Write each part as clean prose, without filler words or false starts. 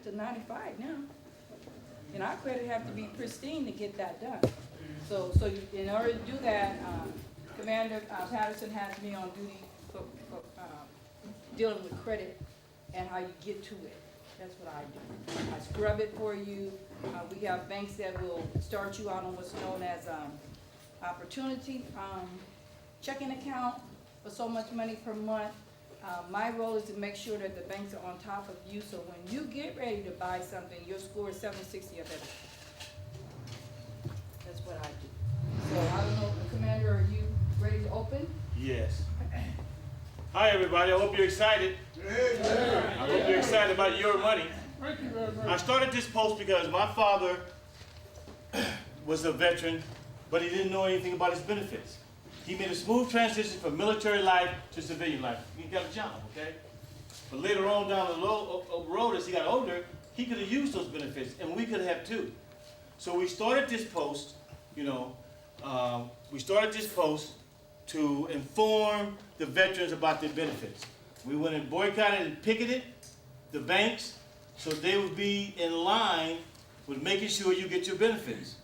up to 95 now. And our credit have to be pristine to get that done. So in order to do that, Commander Patterson has me on duty for dealing with credit and how you get to it. That's what I do. I scrub it for you. We have banks that will start you out on what's known as opportunity checking account for so much money per month. My role is to make sure that the banks are on top of you, so when you get ready to buy something, your score is 760 or better. That's what I do. So I don't know, Commander, are you ready to open? Yes. Hi everybody, I hope you're excited. I hope you're excited about your money. I started this post because my father was a veteran, but he didn't know anything about his benefits. He made a smooth transition from military life to civilian life. He got a job, okay? But later on down the road, as he got older, he could have used those benefits, and we could have too. So we started this post, to inform the veterans about their benefits. We went and boycotted and picketed the banks so they would be in line with making sure you get your benefits.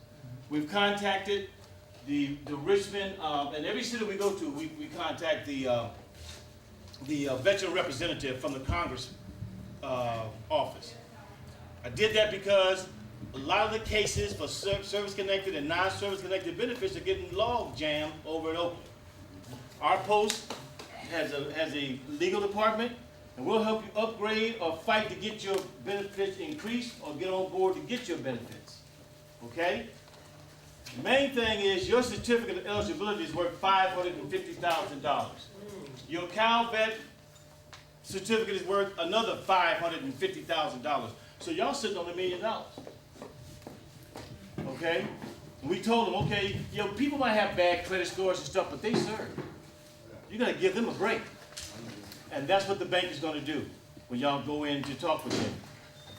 We've contacted the Richmond, and every city we go to, we contact the veteran representative from the Congress office. I did that because a lot of the cases for service-connected and non-service-connected benefits are getting log jammed over and over. Our post has a legal department, and we'll help you upgrade or fight to get your benefits increased or get on board to get your benefits. Okay? The main thing is your certificate of eligibility is worth $550,000. Your CalVet certificate is worth another $550,000. So y'all sitting on $1 million. Okay? And we told them, okay, people might have bad credit scores and stuff, but they serve. You gotta give them a break. And that's what the bank is gonna do when y'all go in to talk with them.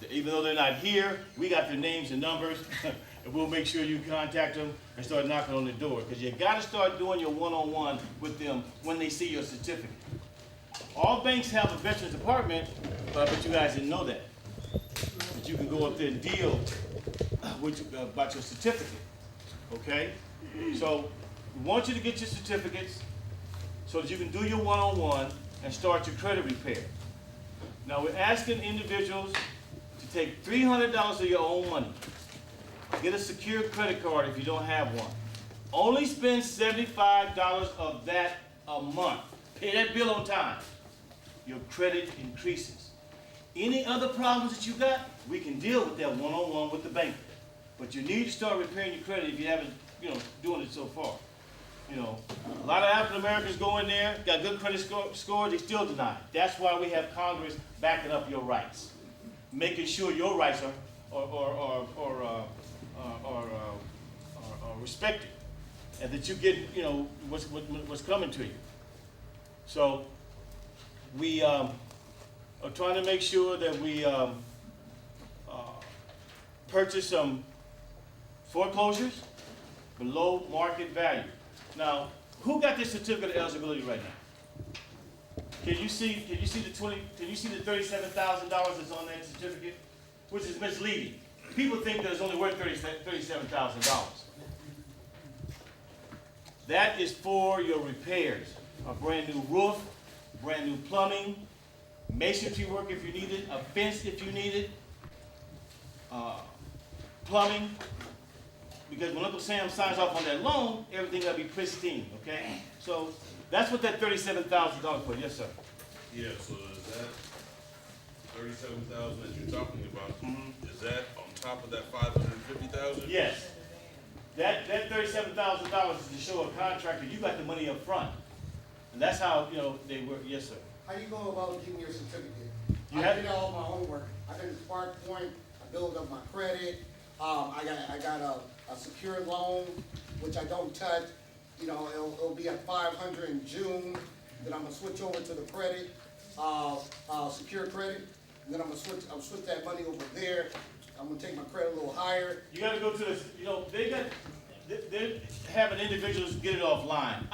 Even though they're not here, we got their names and numbers, and we'll make sure you contact them and start knocking on the door. Because you gotta start doing your one-on-one with them when they see your certificate. All banks have a veterans department, but you guys didn't know that. But you can go up there and deal about your certificate. Okay? So we want you to get your certificates so that you can do your one-on-one and start your credit repair. Now we're asking individuals to take $300 of your own money. Get a secure credit card if you don't have one. Only spend $75 of that a month. Pay that bill on time. Your credit increases. Any other problems that you got, we can deal with that one-on-one with the bank. But you need to start repairing your credit if you haven't, doing it so far. A lot of African Americans go in there, got good credit scores, they still deny it. That's why we have Congress backing up your rights, making sure your rights are respected, and that you get, what's coming to you. So we are trying to make sure that we purchase some foreclosures below market value. Now, who got this certificate of eligibility right now? Can you see the $37,000 that's on that certificate? Which is misleading. People think that it's only worth $37,000. That is for your repairs. A brand new roof, brand new plumbing, masonry work if you need it, a fence if you need it, plumbing. Because when Uncle Sam signs off on that loan, everything got to be pristine, okay? So that's what that $37,000 for. Yes, sir. Yeah, so is that $37,000 that you're talking about, is that on top of that $550,000? Yes. That $37,000 is to show a contractor you got the money up front. And that's how, they work. Yes, sir. How do you go about getting your certificate? You I did all my homework. I did the Spark Point. I built up my credit. I got a secured loan, which I don't touch. It'll be at 500 in June. Then I'm gonna switch over to the credit, secure credit. And then I'm gonna switch that money over there. I'm gonna take my credit a little higher. You got to go to this. They're having individuals get it offline.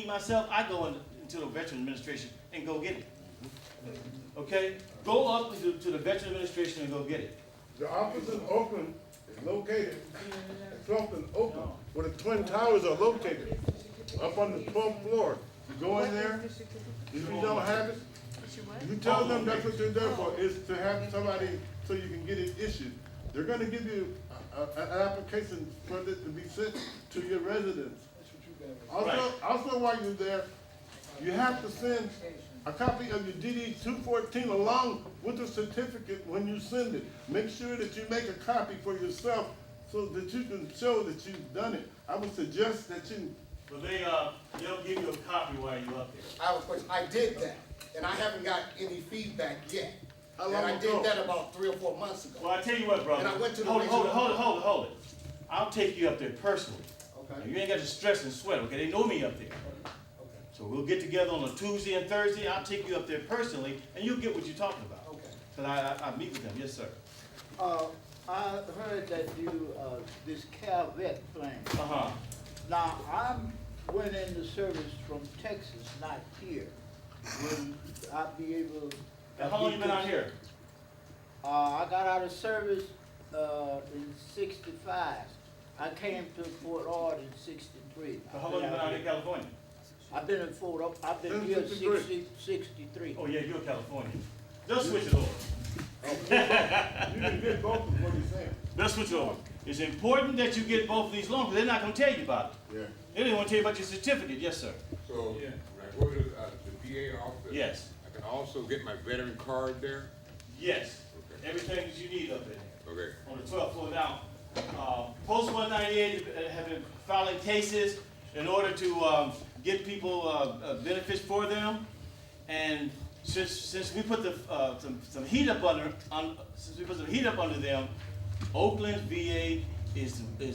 Myself, I go into the Veteran Administration and go get it. okay? Go up to the Veteran Administration and go get it. The office in Oakland is located at 12th and Oakland, where the Twin Towers are located, up on the 12th floor. You go in there, if you don't have it, you tell them that's what you're there for, is to have somebody so you can get it issued. They're gonna give you an application for it to be sent to your residence. Also while you're there, you have to send a copy of your DD 214 along with the certificate when you send it. Make sure that you make a copy for yourself so that you can show that you've done it. I would suggest that you. So they'll give you a copy while you're up there. I have a question. I did that, and I haven't got any feedback yet. How And long I ago? did that about 3 or 4 months ago. Well, I tell you what, brother. And I went to the hold regional- it. I'll take you up there personally. And Okay. you ain't got to stress and sweat, okay? They know me up there. Okay. So we'll get together on a Tuesday and Thursday. I'll take you up there personally, and you'll get what you're talking about. Okay. Cause I meet with them, yes, sir. I heard that you, this Calvet thing. Uh-huh. Now, I went into service from Texas, not here. Will I be able? And how long you been out here? I got out of service, in '65. I came to Fort Ord in '63. So how long you been out here in California? I've been in I've been Since here 63. 63. Oh, yeah, you're Californian. They'll switch it over. You can get both of what he's saying. They'll switch it over. It's important that you get both of these loans, because they're not gonna tell you about it. Yeah. They didn't wanna tell you about your certificate, yes, sir. So, when I go to the VA office? Yes. I can also get my veteran card there? Yes, Okay. everything that you need up in there. Okay. On the 12th floor now. Post 198 have been filing cases in order to get people benefits for them. And since we put some heat up under them, Oakland VA is the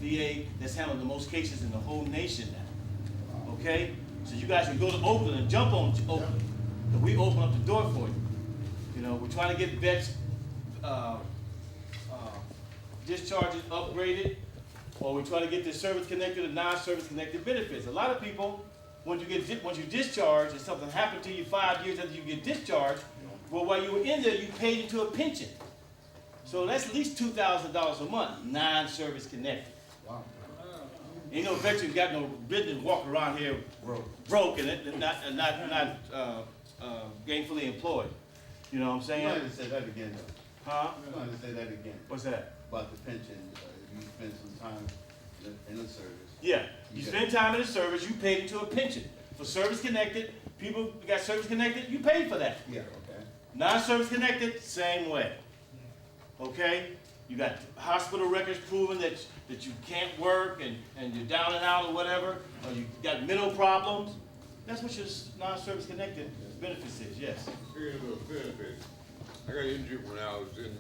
VA that's handling the most cases in the whole nation now. Okay, so you guys can go to Oakland and jump on Oakland, 'cause we open up the door for you. You know, we're trying to get vets discharges upgraded, or we're trying to get the service-connected and non-service-connected benefits. A lot of people, once you discharge and something happened to you 5 years after you get discharged, well, while you were in there, you paid into a pension. So that's at least $2,000 a month, non-service connected. Wow. Ain't no veteran got no business walking around here broke and not gainfully employed. You know what I'm I'm saying? going to say that again, though. Huh? I'm going to say that again What's that? about the pension. You spend some time in the service. Yeah, you spend time in the service, you paid into a pension. For service connected, people who got service connected, you paid for that. Yeah, okay. Non-service connected, same way. Okay? You got hospital records proving that you can't work and you're down and out or whatever, or you got mental problems. That's what your non-service connected benefits is, yes. Here's a little benefit. I got injured when I was in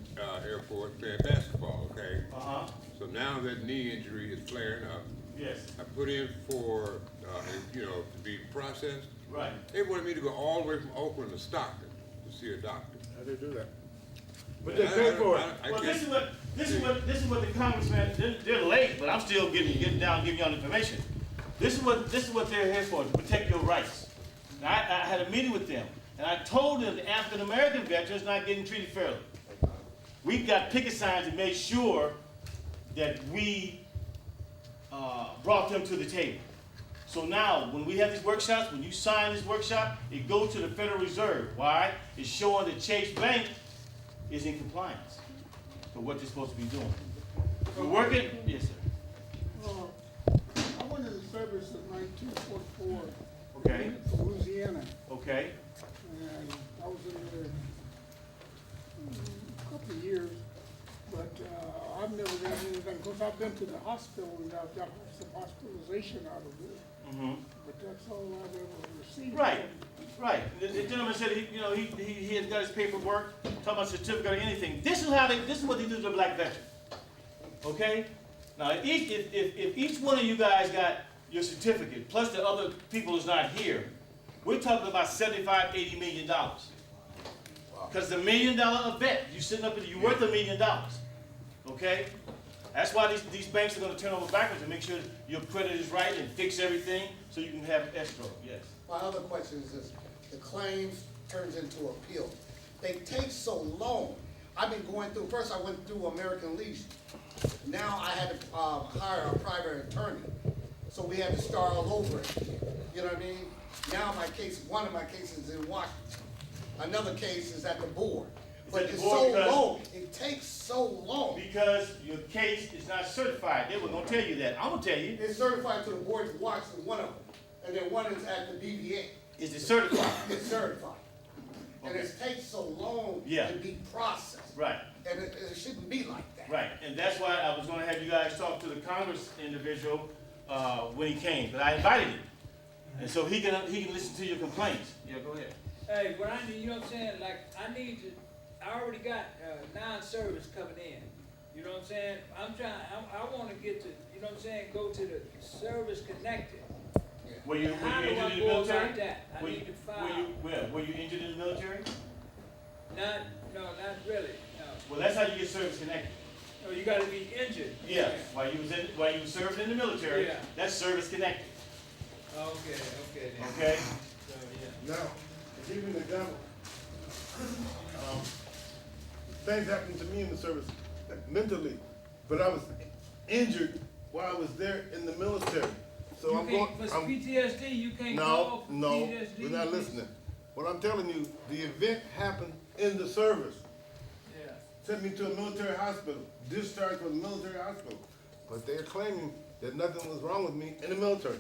airport playing basketball, okay? Uh-huh, So now that knee injury is flaring up. yes, I put in for, to be processed. right. They wanted me to go all the way from Oakland to Stockton to see a doctor. How they do that? But they pay for it. Well, this is what the congressman, they're late, but I'm still getting down, giving y'all information. This is what they're here for, to protect your rights. Now, I had a meeting with them, and I told them the African American veterans not getting treated fairly. We got picket signs to make sure that we brought them to the table. So now, when we have these workshops, when you sign this workshop, it goes to the Federal Reserve. Why? It's showing that Chase Bank is in compliance for what they're supposed to be doing. We're working, yes, sir. I went in the service in 1944 Okay, for Louisiana, okay, and I was in there a couple of years, but I've never got anything, because I've been to the hospital and I've got some hospitalization out of it, but that's all I've ever received. right, right. The gentleman said he has got his paperwork, talking about certificate or anything. This is what they do to a black veteran. Okay? Now, if each one of you guys got your certificate, plus the other people who's not here, we're talking about $75, $80 million. Because the $1 million vet, you sitting up, you're worth $1 million. Okay? That's why these banks are going to turn over backwards and make sure your credit is right and fix everything so you can have escrow. Yes. My other question is this, the claims turns into appeal. They take so long. I've been going through, first I went through American Legion. Now I had to hire a private attorney. So we had to start all over again. You know what I mean? Now my case, one of my cases is in Washington. Another case is at the board. But at the it's board so because- long, it takes so long. Because your case is not certified. They were gonna tell you that. I'm gonna tell you. It's certified to the board of Washington, one of them. And then one is at the BVA. Is it certified? It's certified. And Okay. it takes so long Yeah. to be processed. Right, And it shouldn't be like that. right. And that's why I was gonna have you guys talk to the Congress individual, when he came, but I invited him. And so he can listen to your complaints. Yeah, go ahead. Hey, Brian, you know what I'm saying? Like, I already got, non-service coming in. You know what I'm saying? I wanna get to, you know what I'm saying, go to the service connected. Were you How do injured I in the go military? about that? I Were need you- to file. Were you injured in the military? No, not really, no. Well, that's how you get service connected. No, you gotta be injured. Yeah, while you served in the military, Yeah. that's service connected, Okay, then. okay? So, yeah. Now, to give you an example, things happened to me in the service, like mentally, but I was injured while I was there in the military. So You I'm going, can't, for I'm, PTSD, you can't no, call for no, PTSD. you're not listening. What I'm telling you, the event happened in the service. Yeah. Sent me to a military hospital, discharged from the military hospital. But they're claiming that nothing was wrong with me in the military.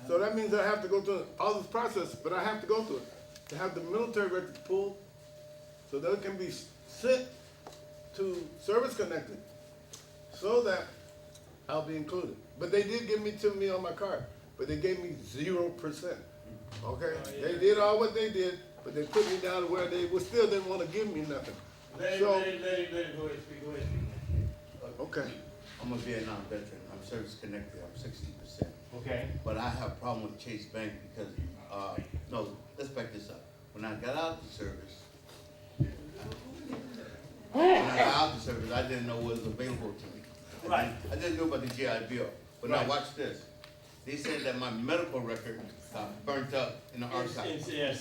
So that means I have to go through all this process, but I have to go through it. To have the military records pulled so that it can be sent to service connected so that I'll be included. But they did give me to me on my card, but they gave me 0%. Okay? They did all what they did, but they put me down where they still didn't want to give me nothing. Let him So- go ahead and speak. Okay. I'm a Vietnam veteran, I'm service connected, I'm 60%. Okay, But I have a problem with Chase Bank because, no, let's back this up. When I got out of the service, I didn't know what was available to me. Right. I didn't know about the GI Bill. But now Right. watch this. They said that my medical record got burnt up in the archive. Yeah,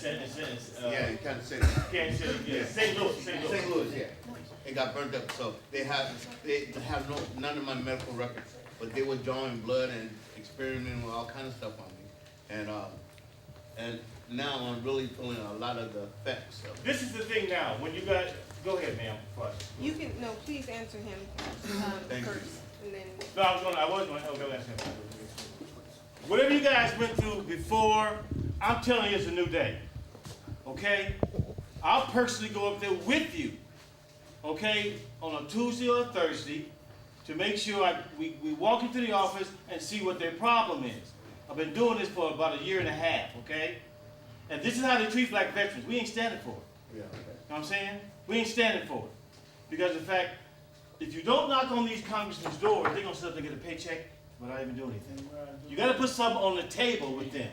you kind of said that. St. Louis. St. Louis, yeah. It got burnt up, so they have none of my medical records, but they were drawing blood and experimenting with all kind of stuff on me. And now I'm really feeling a lot of the effects of it. This is the thing now, when you got, go ahead, ma'am, first. You can, no, please answer him Thank you. first, and then, No, I was going, okay, last time. Whatever you guys went through before, I'm telling you it's a new day, okay? I'll personally go up there with you, okay, on a Tuesday or a Thursday to make sure we walk into the office and see what their problem is. I've been doing this for about a year and a half, okay? And this is how they treat black veterans. We ain't standing for it. Yeah, okay. You know what I'm saying? We ain't standing for it. Because in fact, if you don't knock on these congressmen's doors, they're gonna sit up there and get a paycheck without even doing anything. You gotta put something on the table with them.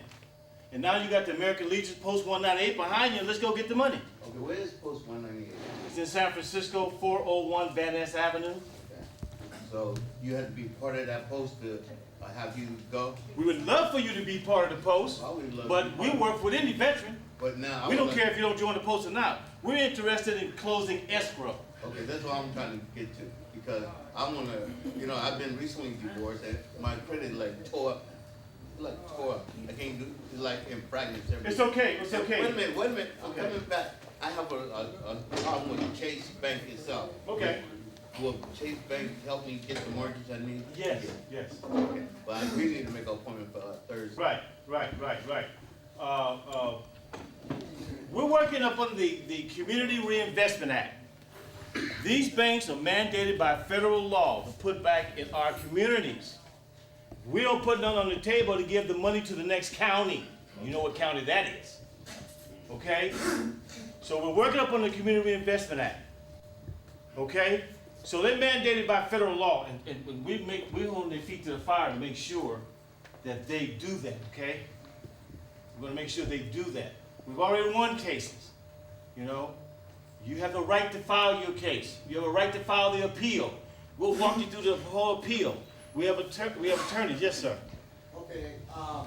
And now you got the American Legion Post 198 behind you, let's go get the money. Okay, where is Post 198? It's in San Francisco, 401 Van Ness Avenue. So you had to be part of that post to have you go? We would love for you to be part of the post, I would love to but be we part work with any veteran. But now, I We would don't like- care if you don't join the post or not. We're interested in closing escrow. Okay, that's what I'm trying to get to, because I wanna, I've been recently divorced and my credit tore up. I can't do, it's like in fragments every. It's okay, it's okay. Wait a minute, I'm Okay. coming back. I have a problem with Chase Bank itself. Okay. Will Chase Bank help me get the mortgage I need? Yes. Okay, but I really need to make an appointment for Thursday. Right. We're working up on the Community Reinvestment Act. These banks are mandated by federal law to put back in our communities. We don't put none on the table to give the money to the next county. You know what county that is, okay? So we're working up on the Community Reinvestment Act, okay? So they're mandated by federal law, and we're holding their feet to the fire to make sure that they do that, okay? We're gonna make sure they do that. We've already won cases, You have the right to file your case. You have a right to file the appeal. We'll walk you through the whole appeal. We have attorneys, yes, sir. Okay, I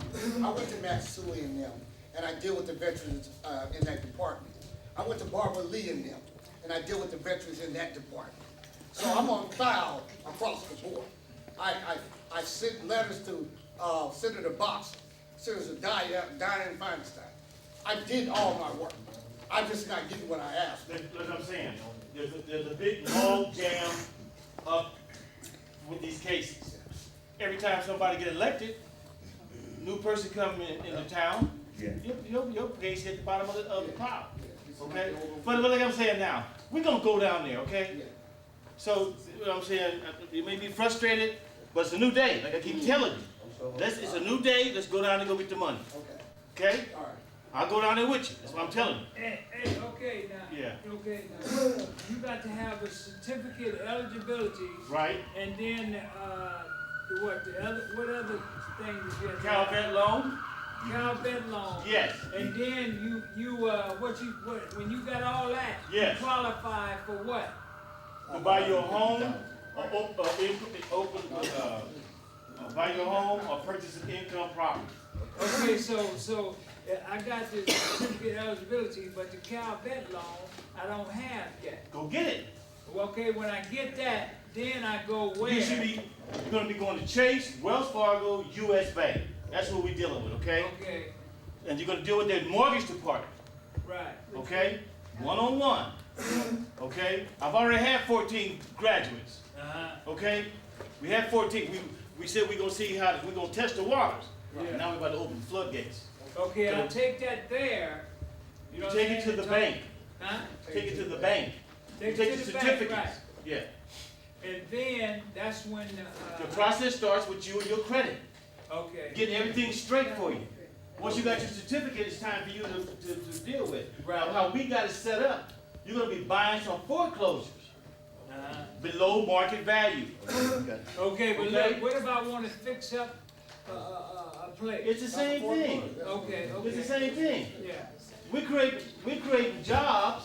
went to Matsui and them, and I deal with the veterans in that department. I went to Barbara Lee and them, and I deal with the veterans in that department. So I'm on file across the board. I sent letters to Senator Boxer, Senator Dianne Feinstein. I did all my work. I'm just not getting what I asked. That's what I'm saying. There's a big log jam up with these cases. Every time somebody get elected, new person come into town, your case hit the bottom of the pile. Okay? But like I'm saying now, we're gonna go down there, okay? So, what I'm saying, you may be frustrated, but it's a new day, like I keep telling you. It's a new day, let's go down and go get the money. Okay? All right. I'll go down there with you, that's what I'm telling you. Hey, okay now. Yeah. Okay now. You got to have a certificate of eligibility. Right? And then, what other thing did you have? Cal vet loan? Cal vet loan. Yes. And then when you got all that, Yes. you qualify for what? To buy your home, buy your home or purchase an income property. Okay, so I got the certificate of eligibility, but the Cal vet loan, I don't have yet. Go get it. Okay, when I get that, then I go where? You're gonna be going to Chase, Wells Fargo, US Bank. That's what we're dealing with, okay? Okay, And you're gonna deal with their mortgage department, right. okay? One-on-one, okay? I've already had 14 graduates, okay? We had 14. We said we're gonna see how, we're gonna test the waters. Yeah. Now we're about to open the floodgates. Okay, I'll take that there. You take it to the bank. Huh? Take it to the bank. Take You it take to the the bank, certificates. right. Yeah. And then, that's when, The process starts with you and your credit. okay. Getting everything straight for you. Once you got your certificate, it's time for you to deal with. Right. Now, how we got it set up, you're gonna be buying some foreclosures Uh-huh. below market value. Okay, but Okay. look, what if I wanna fix up a place? It's the same thing. Okay, It's okay. the same thing. Yeah. We're creating jobs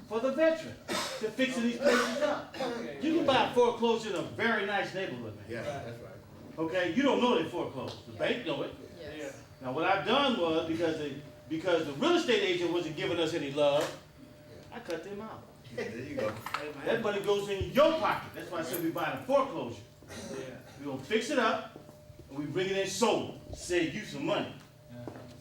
for the veteran to fixing these places up. Okay. You can buy a foreclosure in a very nice neighborhood, man. Yeah, that's right. Okay, you don't know they foreclosed. The bank know it. Yeah. Now, what I've done was, because the real estate agent wasn't giving us any love, I cut them out. There you go. That money goes in your pocket. That's why I said we buying a foreclosure. Yeah. We're gonna fix it up, and we bring it in sold, save you some money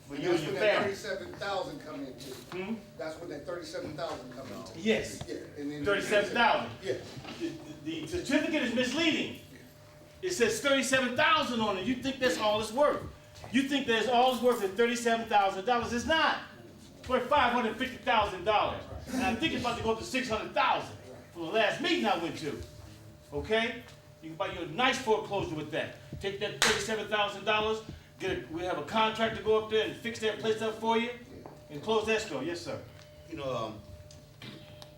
for you and That's your when that family. 37,000 come into. Hmm? That's when that 37,000 come into. Yes, Yeah, and then. 37,000. Yeah. The certificate is misleading. It says 37,000 on it. You think that's all it's worth. You think that's all it's worth is $37,000. It's not. It's worth $550,000. And I think it's about to go up to $600,000 from the last meeting I went to. Okay? You can buy you a nice foreclosure with that. Take that $37,000, we have a contractor go up there and fix that place up for you, and close that store. Yes, sir. You know,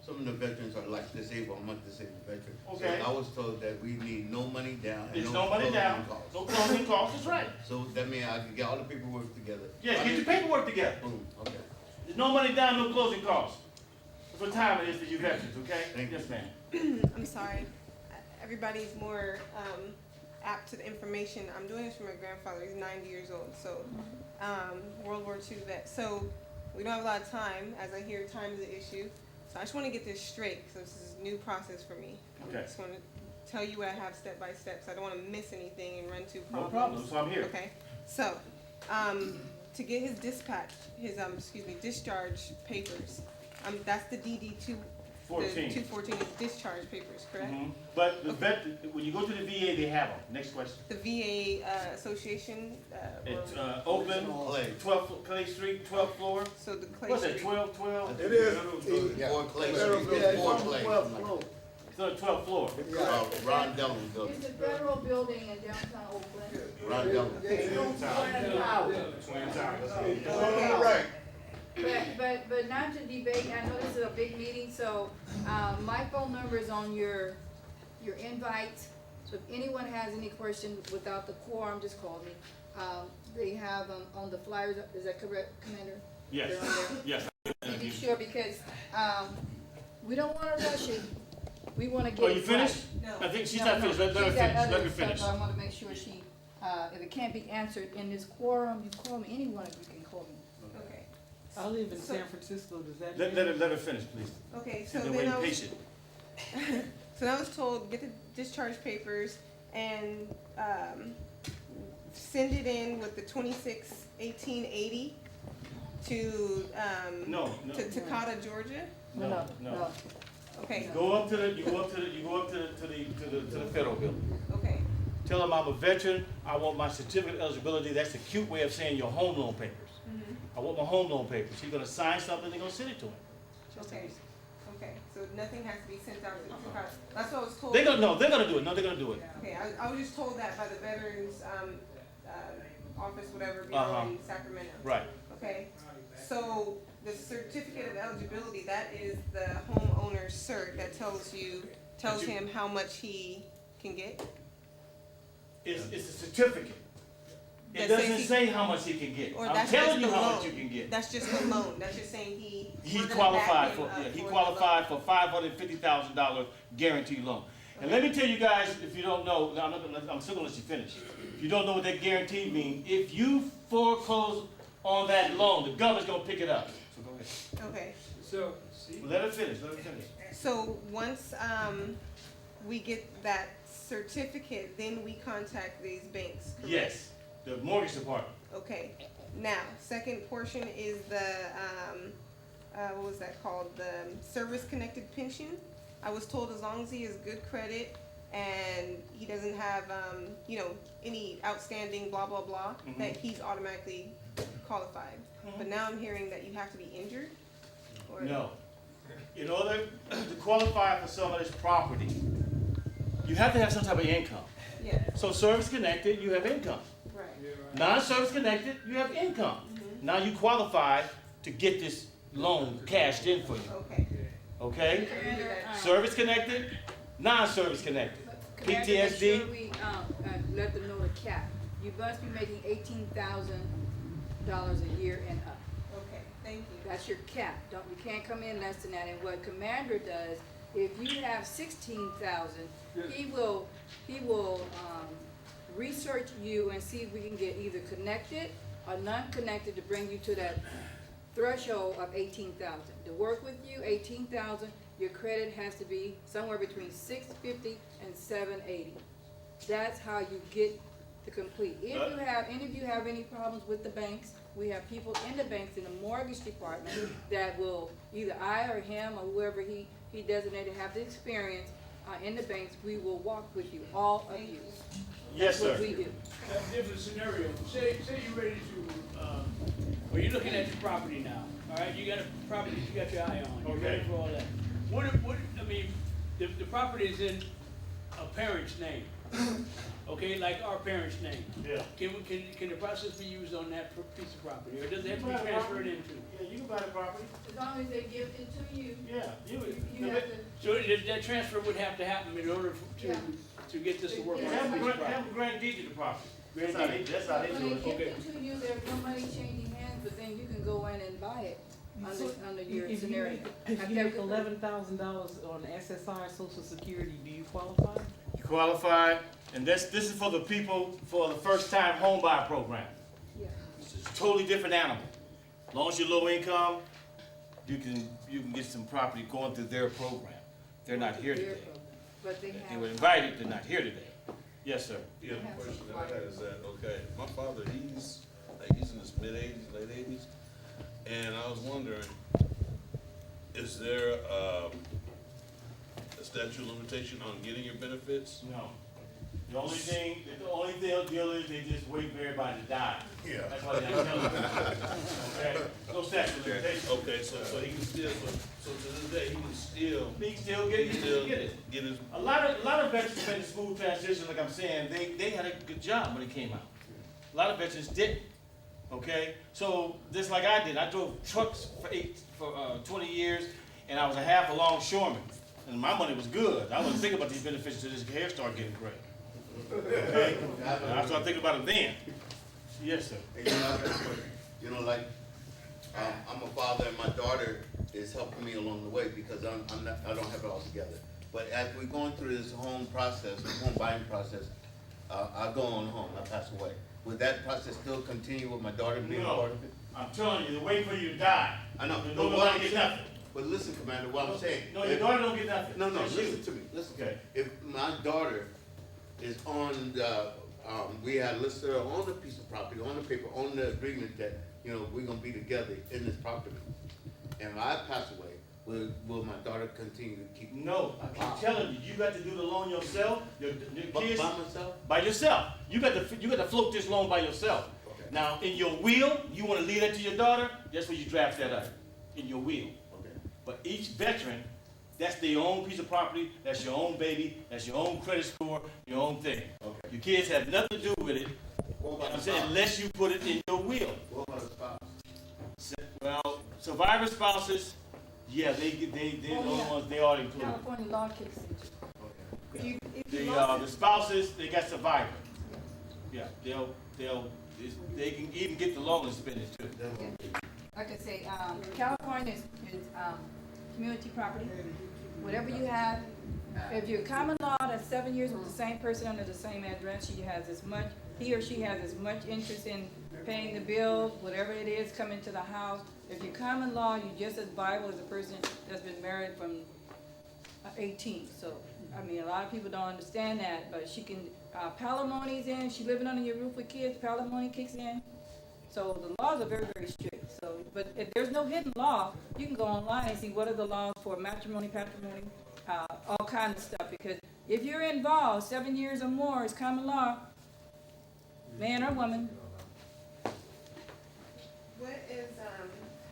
some of the veterans are like disabled, I'm not disabled veteran. Okay. So I was told that we need no money down and There's no no money down, costs. no closing costs. That's right. So that means I can get all the paperwork together. Yeah, get your paperwork together. Boom, okay. There's no money down, no closing costs. That's what time it is for you veterans, okay? Thank you. Yes, ma'am. I'm sorry. Everybody's more apt to the information. I'm doing this for my grandfather. He's 90 years old, so World War II vet. So we don't have a lot of time. As I hear, time is an issue. So I just want to get this straight. So this is a new process for me. Okay. I just want to tell you what I have step by step. So I don't want to miss anything and run to No problems. problem, so I'm here. Okay. So to get his discharge papers. That's the DD 14. The 214 is discharge papers, correct? Mhm. But the when you go to the VA, they have them. Next question. The VA Association. It's Oakland, Clay. 12th Clay Street, 12th floor. So the Clay What's that, Street. 12? It is. Ford Clay, Yeah, Ford Clay. It's on the 12th floor. Ron Dillon's building. It's a federal building in downtown Oakland. Ron Dillon. All right. But not to debate, I know this is a big meeting, so, my phone number is on your invite. So if anyone has any question without the quorum, just call me. They have them on the flyers, is that correct, Commander? Yes, They're on there. yes. Be sure, because, we don't wanna rush it. We wanna get Oh, it you finished? right. I think she's No, not no, finished. Let her she's got finish. Let other her stuff, finish. I wanna make sure she, if it can't be answered in this quorum, you call me, any one of you can call me. Okay. I live in So- San Francisco, does that? Let her finish, please. Okay, She's so been then waiting I was, patient. so then I was told, get the discharge papers and, send it in with the 261880 to, No, to Takata, Georgia? no. Okay, You go up to the federal building. okay, Tell them I'm a veteran, I want my certificate of eligibility, that's a cute way of saying your home loan papers. I want my home loan papers. He's gonna sign something, they're gonna send it to him. okay, okay, so nothing has to be sent out to Takata, that's what I was told. They're gonna do it. No, they're gonna do it. Okay, I was just told that by the Veterans, office, whatever, bureau in Sacramento. Right. Okay, so the certificate of eligibility, that is the homeowner's cert that tells him how much he can get? It's a certificate. It That says doesn't he- say how much he can get. Or I'm that's telling just you the how much loan. you can get. That's just the loan, that's just saying He we're gonna qualified back for, him up yeah, he for the qualified loan. for $550,000 guaranteed loan. And let me tell you guys, if you don't know, I'm still gonna let you finish. If you don't know what that guarantee means, if you foreclose on that loan, the government's gonna pick it up. So go ahead. Okay, So, see, Let her finish. so once, we get that certificate, then we contact these banks, correct? Yes, the mortgage department. Okay, now, second portion is the, what was that called, the service-connected pension. I was told as long as he has good credit and he doesn't have, any outstanding blah, blah, blah, that he's automatically qualified. But now I'm hearing that you have to be injured? Or- No. In order to qualify for some of this property, you have to have some type of income. Yeah, So service connected, you have income. right, Non-service connected, you have income. Now you qualify to get this loan cashed in for you, okay. okay? Commander, Service connected, non-service connected. Commander, make PTSD. sure we, let them know the cap. You must be making $18,000 a year and up. Okay, thank you. That's your cap. You can't come in less than that. And what Commander does, if you have 16,000, he will, research you and see if we can get either connected or non-connected to bring you to that threshold of 18,000. To work with you, 18,000, your credit has to be somewhere between 650 and 780. That's how you get to complete. If you have, any of you have any problems with the banks, we have people in the banks, in the mortgage department, that will, either I or him or whoever he designated have the experience, in the banks, we will walk with you, all of you. Yes, That's what sir. we do. a different scenario. Say you're ready to, well, you're looking at your property now, all right? You got a property, you got your eye on, you're ready for all that. I mean, the property is in a parent's name, okay, like our parent's name. Yeah. Can the process be used on that piece of property, or does it have to be transferred into? Yeah, you can buy the property. As long as they give it to you, Yeah, you you have to. So that transfer would have to happen in order to get this to work on that Have piece of property. a grand deed to the property. Grand That's how they When do they it. give it to you, there's no money changing hands, but then you can go in and buy it under your If you scenario. make- If you make $11,000 on SSI Social Security, do you qualify? You qualify, and this is for the people, for the first time home buyer program. Yeah. It's a totally different animal. As long as you're low income, you can get some property going through their program. They're not here today. But they They were have, invited, they're not here today. Yes, sir. Yeah, the question that I had is that, okay, my father, he's in his mid-80s, late 80s, and I was wondering, is there a statute of limitation on getting your benefits? No. The only thing they'll deal is they just wait for everybody to die. Yeah. That's why they're not telling you. Okay? No statute of limitation. Okay, so he can still, so to this day, he can still, He can still get it. get his, A lot of veterans made a smooth transition, like I'm saying, they had a good job when it came out. A lot of veterans didn't, okay? So, just like I did, I drove trucks for 20 years, and I was a half a longshoreman, and my money was good. I wasn't thinking about these benefits until this hair started getting gray. Okay? And I started thinking about it then. Yes, sir. And like, I'm a father and my daughter is helping me along the way because I don't have it all together. But as we're going through this home buying process, I go on home, I pass away. Would that process still continue with my daughter being No. part of it? I'm telling you, they're waiting for you to die. I know. Your But daughter what don't I'm get saying, nothing. but listen, Commander, what I'm saying. No, your if- daughter don't get nothing. No, That's listen you. to me, listen. Okay. If my daughter is on the, we had listed her on the piece of property, on the paper, on the agreement that, you know, we're gonna be together in this property. And if I pass away, will my daughter continue to keep? No, I keep telling you, you got to do the loan yourself, your kids. By myself? By yourself. You got to float this loan by yourself. Okay. Now, in your will, you want to leave that to your daughter, that's where you draft that out, in your will. Okay. But each veteran, that's their own piece of property, that's your own baby, that's your own credit score, your own thing. Okay. Your kids have nothing to do with it, What about I'm the saying, spouse? unless you put it in your will. What about the spouse? Well, survivor spouses, yeah, they're the only ones, they are included. California law kicks in. Okay. If you The, lost the spouses, they got survivor. Yeah, they can even get the loan and spend it too. like I say, California is community property. Whatever you have, if you're common law, that's 7 years with the same person under the same address, he or she has as much interest in paying the bill, whatever it is coming to the house. If you're common law, you're just as viable as a person that's been married from 18. So, I mean, a lot of people don't understand that, but she can, palimony's in, she living under your roof with kids, palimony kicks in. So the laws are very, very strict. So, but if there's no hidden law, you can go online and see what are the laws for matrimony, patrimony, all kinds of stuff. Because if you're involved, 7 years or more is common law, man or woman. What is,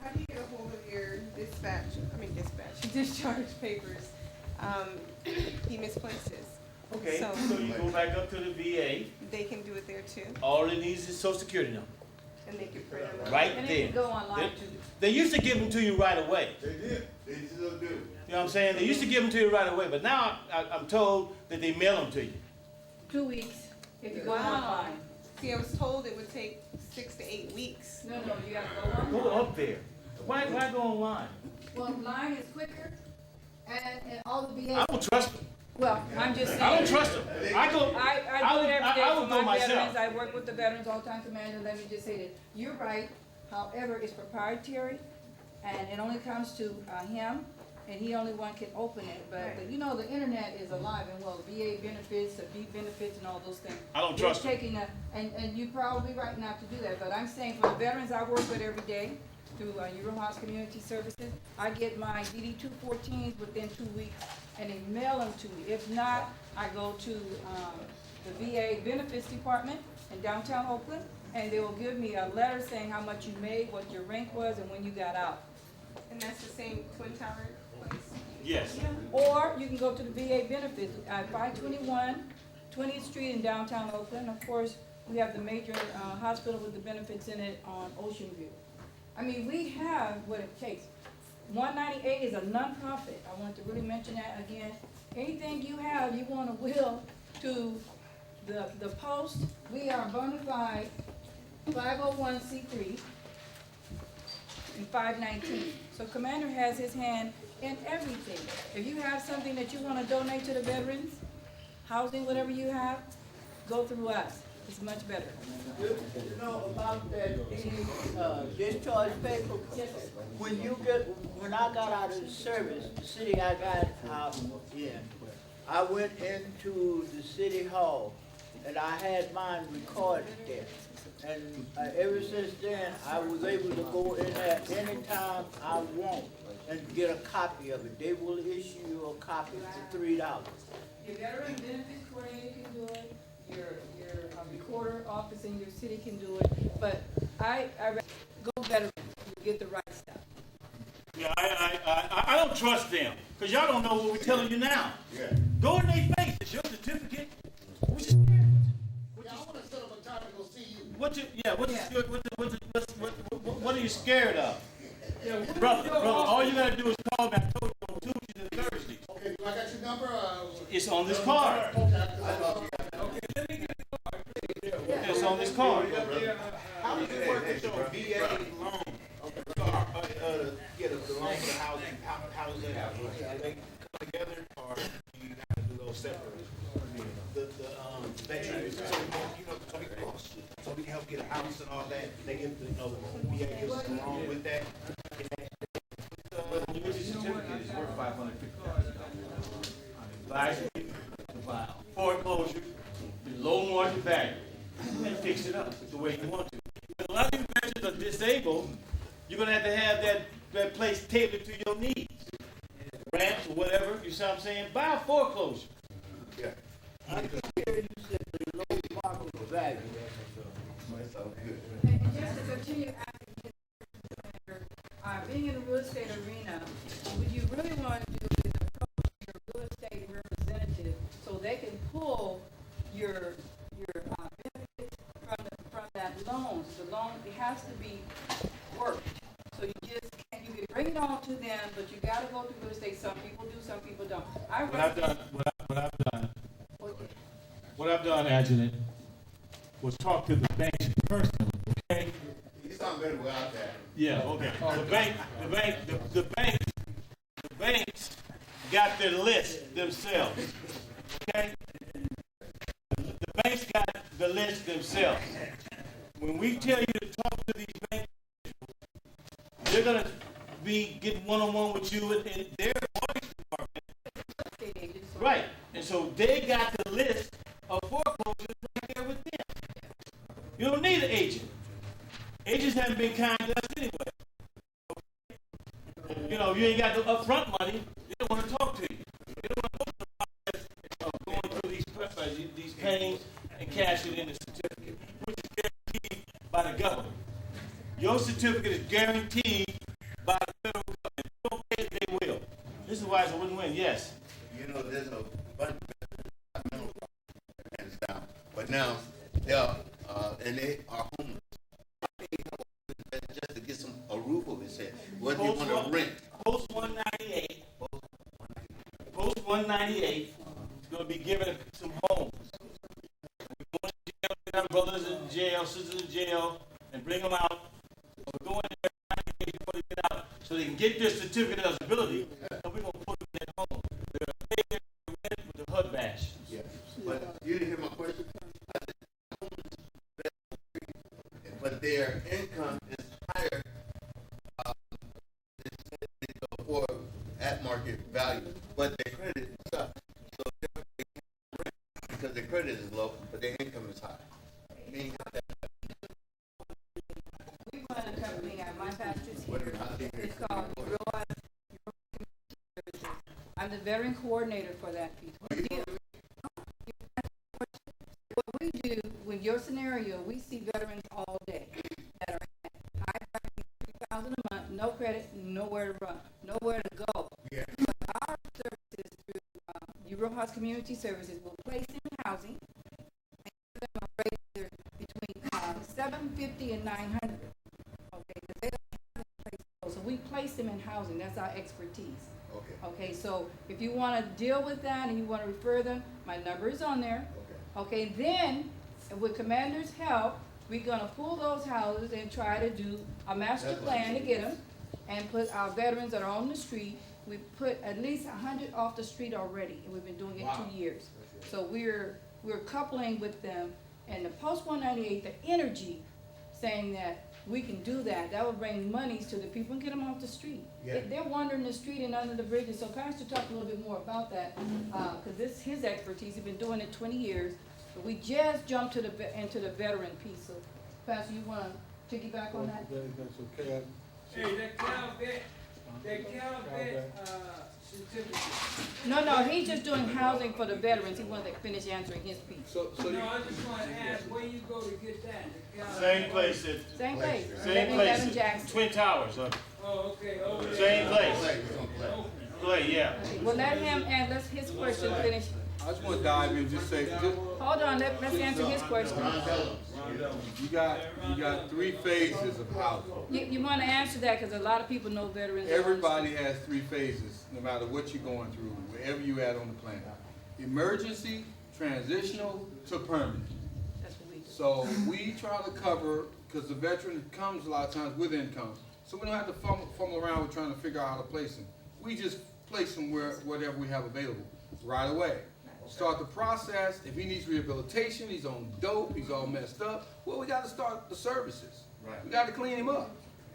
how do you get a hold of your discharge papers? He misplaced his. Okay, So- so you go back up to the VA, They can do it there too, all it needs is social security number, and they can print them out. right And there. they can go online too. They used to give them to you right away. They did. They still do. You know what I'm saying? They used to give them to you right away, but now I'm told that they mail them to you. 2 weeks if you go Wow. online. See, I was told it would take 6 to 8 weeks. No, you gotta go online. Go up there. Why go online? Well, online is quicker, and all the VA. I don't trust them. Well, I'm just saying. I don't trust them. I go. I do it every I day would for go my myself. veterans. I work with the veterans all the time, Commander. Let me just say that you're right. However, it's proprietary, and it only comes to him, and he only one can open it. But you know, the internet is alive and well. VA benefits, the B benefits, and all those things. I don't trust You're them. taking and you're probably right not to do that. But I'm saying for the veterans I work with every day through Eurohouse Community Services, I get my DD 214s within 2 weeks, and they mail them to me. If not, I go to the VA Benefits Department in downtown Oakland, and they will give me a letter saying how much you made, what your rank was, and when you got out. And that's the same Twin Tower place? Yes. Or you can go to the VA Benefits at 521 20th Street in downtown Oakland. Of course, we have the major hospital with the benefits in it on Ocean View. I mean, we have what it takes. 198 is a nonprofit. I want to really mention that again. Anything you have, you want to will to the post. We are bona fide 501c3 and 519. So Commander has his hand in everything. If you have something that you want to donate to the veterans, housing, whatever you have, go through us. It's much better. You know about that discharge paper? When I got out of the service, the city I got out in, I went into the city hall and I had mine recorded there. And ever since then, I was able to go in there anytime I want and get a copy of it. They will issue you a copy for $3. Your veteran benefits coordinator can do it, your recorder office in your city can do it, but I go veteran, you get the right stuff. Yeah, I don't trust them, because y'all don't know what we're telling you now. Yeah. Go in their face, it's your certificate. What you Yeah, I wanna set up a time to go see you. what are you scared of? Brother, all you gotta do is call me. I told you on Tuesdays and Thursdays. Okay, do I got your number? It's on this card. It's on this card. How does it work with your VA loan? Get a loan for the housing, how does that happen? Do they come together or do you have to do those separate? The veterans, so we help get a house and all that, they get, you know, VA along with that. But you get your certificate, it's worth $550,000. Buy it, buy foreclosure, low market value, and fix it up the way you want to. But a lot of these veterans are disabled. You're gonna have to have that place tailored to your needs. Ramps or whatever, you see what I'm saying? Buy a foreclosure. Yeah. I can hear you said the low market value. And just to continue asking, being in the real estate arena, what you really want to do is approach your real estate representative so they can pull your benefits from that loan. The loan, it has to be worked. So you just can't, you can bring it on to them, but you gotta go through real estate. Some people do, some people don't. What I've done, Adjutant, was talk to the banks personally, okay? You sound better without that. Yeah, okay. The banks got their list themselves, okay? The banks got the list themselves. When we tell you to talk to these banks, they're gonna be getting one-on-one with you in their mortgage department. Right, and so they got the list of foreclosures right there with them. You don't need an agent. Agents haven't been kind to us anyway. Okay? You know, if you ain't got the upfront money, they don't want to talk to you. They don't want to go through the process of going through these pains and cashing in the certificate, which is guaranteed by the government. Your certificate is guaranteed by the federal government. If you don't pay it, they will. This is why it's a win-win, yes. You know, there's a bunch of hands down, but now they are, and they are homeless. Just to get a roof over his head. What do you want to rent? Post 198. Post 198 is going to be given some homes. We're going to jail, we got brothers in jail, sisters in jail, and bring them out. We're going there 90 days before they get out, so they can get their certificate of eligibility, and we're going to put them in their home. They're going to pay their rent with the HUD badge. Yeah, but you didn't hear my question. But their income is higher for at market value, but their credit sucks. So they can't rent because their credit is low, but their income is high. We run a company at my pastor's here. It's called I'm the veteran coordinator for that piece. What we do with your scenario, we see veterans all day that are at $5,000 a month, no credit, nowhere to run, nowhere to go. Yeah. But our services through Rojas Community Services will place them in housing, and give them a rate between $750 and $900. Okay, because they don't have a place to go. So we place them in housing. That's our expertise. Okay. Okay, so if you want to deal with that and you want to refer them, my number is on there. Okay, then with Commander's help, we're gonna pull those houses and try to do a master plan to get them and put our veterans that are on the street. We put at least 100 off the street already, and we've been doing it 2 years. So we're coupling with them, and the post 198, the energy, saying that we can do that. That will bring monies to the people and get them off the street. Yeah. They're wandering the street and under the bridges. So Pastor talked a little bit more about that, because this is his expertise. He's been doing it 20 years. But we just jumped into the veteran piece. So Pastor, you want to piggyback on that? That's okay. Hey, that Calvet certificate. No, he's just doing housing for the veterans. He wanted to finish answering his piece. No, I just want to ask, where you go to get that? The Calvet- Same place. Same place. Same place. Twin Towers. Oh, okay, over there. Same place. Play, yeah. Okay, well, let him and let's his question finish. I just want to dive in and just say, Hold on, let's answer his question. you got 3 phases of housing. You want to answer that because a lot of people know veterans. Everybody has 3 phases, no matter what you're going through, wherever you're at on the planet. Emergency, transitional, to permanent. That's what we do. So we try to cover, because the veteran comes a lot of times with income, so we don't have to fumble around with trying to figure out how to place them. We just place them wherever we have available, right away. Start the process. If he needs rehabilitation, he's on dope, he's all messed up, well, we gotta start the services. Right. We gotta clean him up.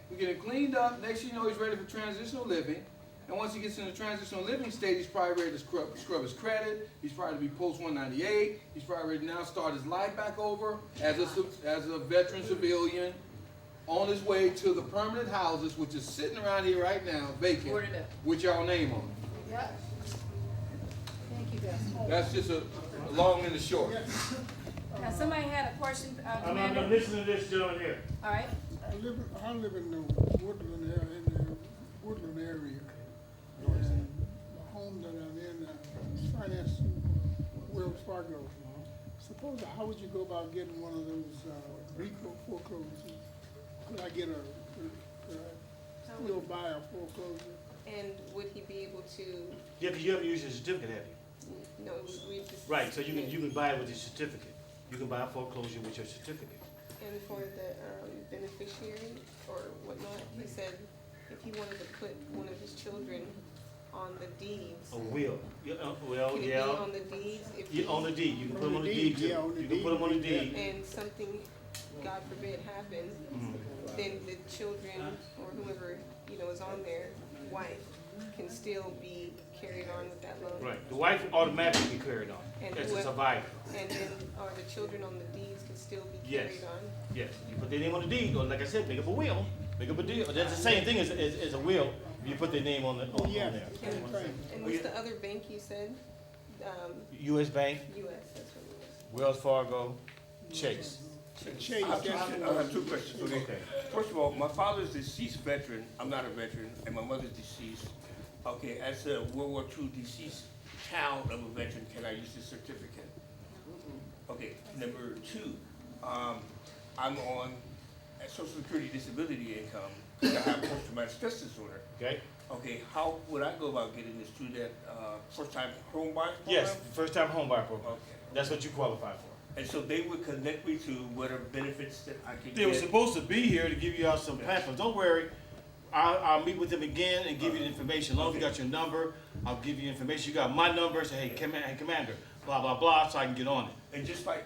We get him cleaned up, next thing you know, he's ready for transitional living. And once he gets in the transitional living state, he's probably ready to scrub his credit. He's probably to be post 198. He's probably ready to now start his life back over as a veteran civilian on his way to the permanent houses, which is sitting around here right now, vacant, Boarded up. with y'all name on it. Yeah. Thank you, guys. That's just a long and the short. Now, somebody had a question, I'm Commander? listening to this gentleman here. All right. I live in the Woodland area. And the home that I'm in is financed through Wells Fargo. Suppose, how would you go about getting one of those RICO foreclosures? Could I get could I still buy a foreclosure? And would he be able to, Yeah, because you haven't used your certificate, have you? no, we just. Right, so you can buy it with your certificate. You can buy a foreclosure with your certificate. And for the beneficiary or whatnot, he said if he wanted to put one of his children on the deeds. A will. Well, Can it be yeah. on the deeds? If Yeah, on the deed. You can put them on the deed too. Yeah, on the You can deed, put them on the we get deed. And something, God forbid, happens, then the children or whoever, is on there, wife, can still be carried on with that loan. Right. The wife automatically be carried on. And That's a whoever- survivor. And then, are the children on the deeds can still be Yes. carried on? Yes. You put their name on the deed, or like I said, make up a will. Make up a deal. That's the same thing as a will. You put their name on there. And what's the other bank you said? U.S. Bank, US, that's what it was. Wells Fargo, Chase. Chase, I have two questions. Okay. First of all, my father's deceased veteran. I'm not a veteran, and my mother's deceased. Okay, as a World War II deceased child of a veteran, can I use this certificate? Okay, number two, I'm on Social Security disability income because I have post-traumatic stress disorder. Okay. Okay, how would I go about getting this through that first-time home buyer program? Yes, first time home buyer program. Okay. That's what you qualify for. And so they would connect me to whatever benefits that I could They were get? supposed to be here to give you out some pamphlets. Don't worry. I'll meet with them again and give you the information. As long as you got your number, I'll give you information. You got my number, say, hey, Commander, blah, blah, blah, so I can get on it. And just like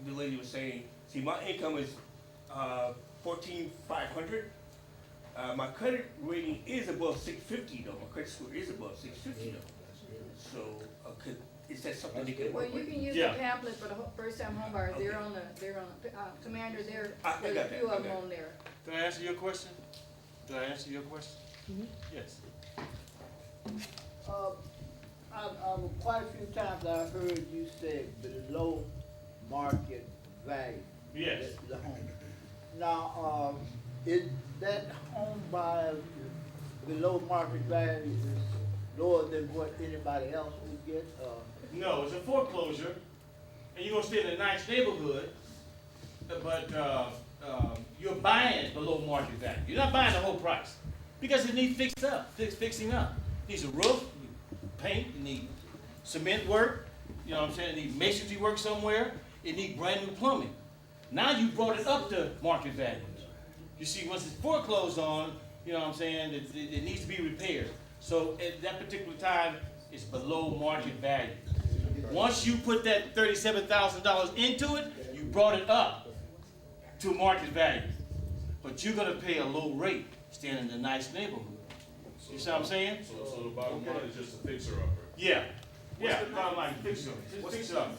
the lady was saying, see, my income is $14,500. My credit rating is above 650 though. My credit score is above 650 though. So is that something they can Well, work you with? can use the pamphlet for the first-time home buyers. They're on Commander, there's I got a few that, of them okay. on there. Did I answer your question? Did I answer your question? Yes. Quite a few times I heard you say below market value. Yes. The home. Now, is that home buyer below market value is lower than what anybody else would get? No, it's a foreclosure, and you're gonna stay in a nice neighborhood, but you're buying it below market value. You're not buying the whole price because it needs fixing up. It needs a roof, paint, it needs cement work. You know what I'm saying? It needs masonry work somewhere. It needs brand new plumbing. Now you brought it up to market value. You see, once it's foreclosed on, you know what I'm saying, it needs to be repaired. So at that particular time, it's below market value. Once you put that $37,000 into it, you brought it up to market value. But you're gonna pay a low rate, staying in a nice neighborhood. You see what I'm saying? So the bottom line is just a fixer-upper. Yeah, yeah, bottom line, fix it, just fix it up.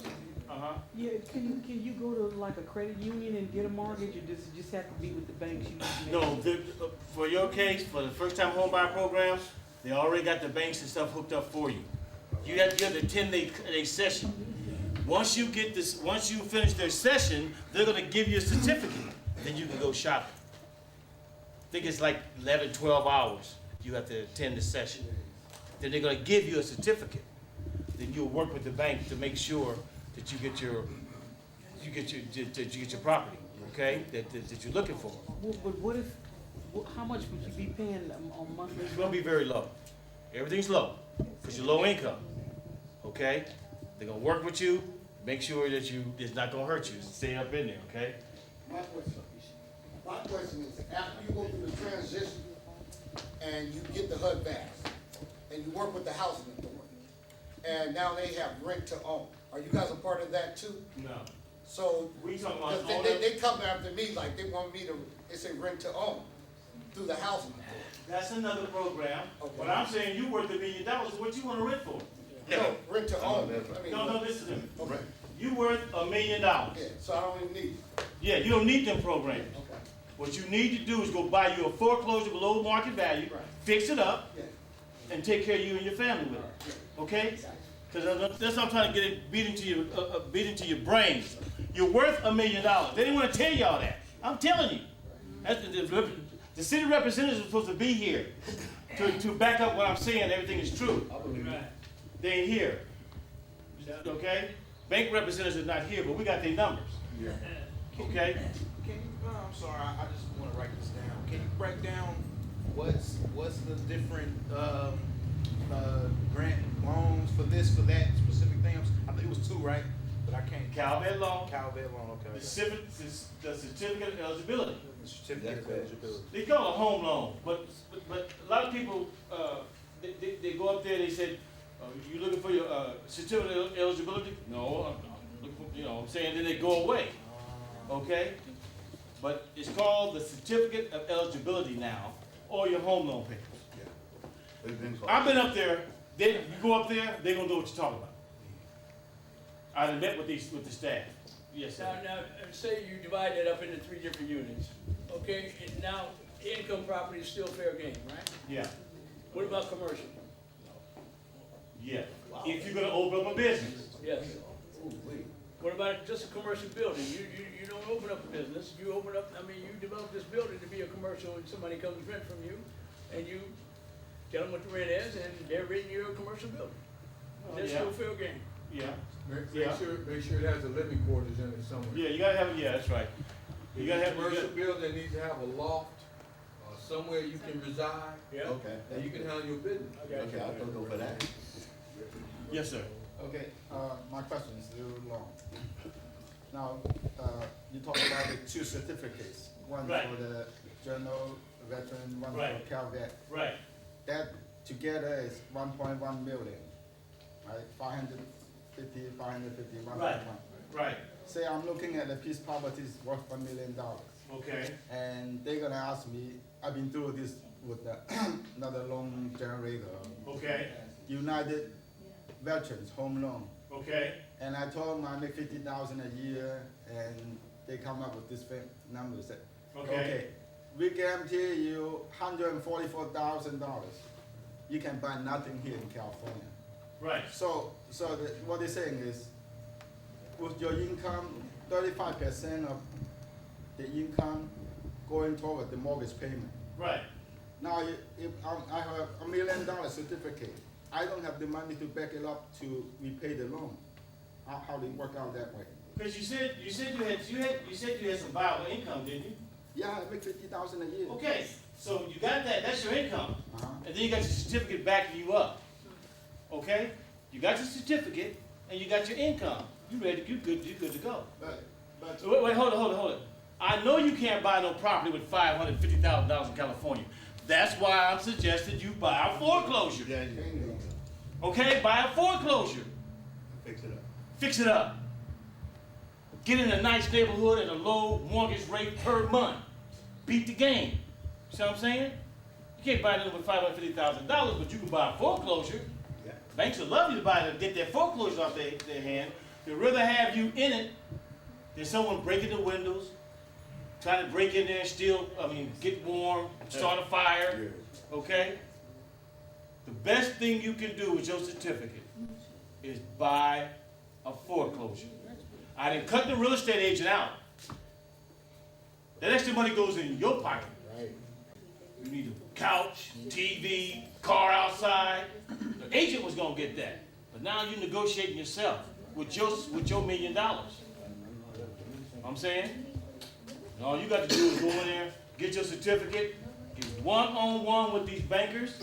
Uh-huh. Yeah, can you go to like a credit union and get a mortgage, or does it just have to be with the banks you mentioned? No, for your case, for the first-time home buyer program, they already got the banks and stuff hooked up for you. You have the 10-day session. Once you finish their session, they're gonna give you a certificate. Then you can go shopping. I think it's like 11, 12 hours you have to attend the session. Then they're gonna give you a certificate. Then you'll work with the bank to make sure that you get your property, okay? That you're looking for. But what if, how much would you be paying on monthly? It's gonna be very low. Everything's low, because you're low income, okay? They're gonna work with you, make sure that it's not gonna hurt you, stay up in there, okay? My question is, after you go through the transition and you get the HUD back, and you work with the housing authority, and now they have rent to own. Are you guys a part of that too? No. So, We talking about cause owner. they come after me like they want me to, they say rent to own through the housing authority. That's another program. Okay. But I'm saying you worth $1 million, what you wanna rent for? No, rent to own. I mean, No, listen to me. okay, You worth $1 million. yeah, so I don't even need it. Yeah, you don't need them programs. Okay, What you need to do is go buy you a foreclosure below market value, Right. fix it up, yeah, and take care of you and your family with it. Okay? Because that's what I'm trying to get it beat into your brains. You're worth $1 million. They didn't want to tell y'all that. I'm telling you. That's the city representatives are supposed to be here to back up what I'm saying. Everything is true. Right. They ain't here. Okay? Bank representatives are not here, but we got their numbers. Okay? Can you, I'm sorry, I just wanna write this down. Can you break down what's the different, grant loans for this, for that specific thing? I think it was 2, right? But I can't. Calvet loan, Calvet loan, okay. the certificate of eligibility. The certificate of eligibility. They call it a home loan, but a lot of people, they go up there, they said, you looking for your certificate of eligibility? No, I'm looking for, I'm saying, then they go away, okay? But it's called the certificate of eligibility now, or your home loan papers. I've been up there, you go up there, they're gonna know what you're talking about. I done met with the staff. Yes, sir. Now, say you divide that up into 3 different units, okay, and now income property is still fair game, right? Yeah, What about commercial? yeah. If you're gonna open up a business, Yes. What about just a commercial building? You don't open up a business, you develop this building to be a commercial, and somebody comes rent from you, and you tell them what the rent is, and they're renting you a commercial building. That's still fair game. yeah, Make sure it has a living quarters in it somewhere. yeah, you gotta have, yeah, that's right. You gotta have, Commercial building needs to have a loft, somewhere you can reside, Yeah. Okay. and you can handle your business. Okay, I'll go for that. yes, sir. Okay, my question is a little long. Now, you talk about the 2 certificates, one Right. for the general veteran, one Right. for Calvet. Right, That together is 1.1 million, right? 550, 1.1. right, Say I'm looking at the piece property is worth $1 million. okay, And they're gonna ask me, I've been through this with another loan generator, okay, United Veterans Home Loan. okay, And I told them I make 50,000 a year, and they come up with this number. Said, okay, we guarantee you $144,000. You can buy nothing here in California. right, So what they're saying is, with your income, 35% of the income going toward the mortgage payment. right. Now, if I have $1 million certificate, I don't have the money to back it up to repay the loan. How do it work out that way? Because you said you had some viable income, didn't you? Yeah, I make 50,000 a year. Okay, so you got that, that's your income. Uh-huh. And then you got your certificate backing you up. Okay? You got your certificate and you got your income. You ready, you good to go. But Wait, hold it. I know you can't buy no property with $550,000 in California. That's why I'm suggesting you buy a foreclosure. Yeah, yeah. Okay, buy a foreclosure. Fix it up. Fix it up. Get in a nice neighborhood at a low mortgage rate per month. Beat the game. See what I'm saying? You can't buy them with $550,000, but you can buy a foreclosure. Yeah. Banks would love you to buy get their foreclosure off their hand. They'd rather have you in it than someone breaking the windows, trying to break in there and steal, get warm, start a fire, okay? The best thing you can do with your certificate is buy a foreclosure. I didn't cut the real estate agent out. That extra money goes in your pocket. Right. You need a couch, TV, car outside. The agent was gonna get that. But now you're negotiating yourself with your $1 million. I'm saying? And all you got to do is go in there, get your certificate, get one-on-one with these bankers,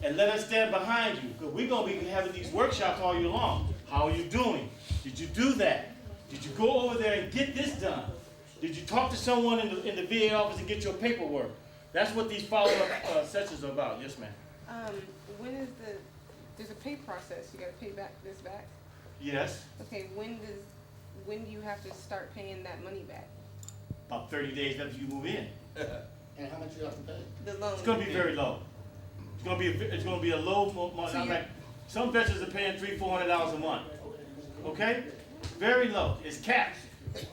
and let us stand behind you. Because we're gonna be having these workshops all year long. How are you doing? Did you do that? Did you go over there and get this done? Did you talk to someone in the VA office and get your paperwork? That's what these follow-up sessions are about. Yes, ma'am. When is the there's a pay process, you gotta pay back this back. Yes, Okay, when do you have to start paying that money back? about 30 days after you move in. And how much you have to pay? The loan. It's gonna be very low. It's gonna be a low month. So you're- Some veterans are paying $300-400 a month. Okay? Very low. It's capped.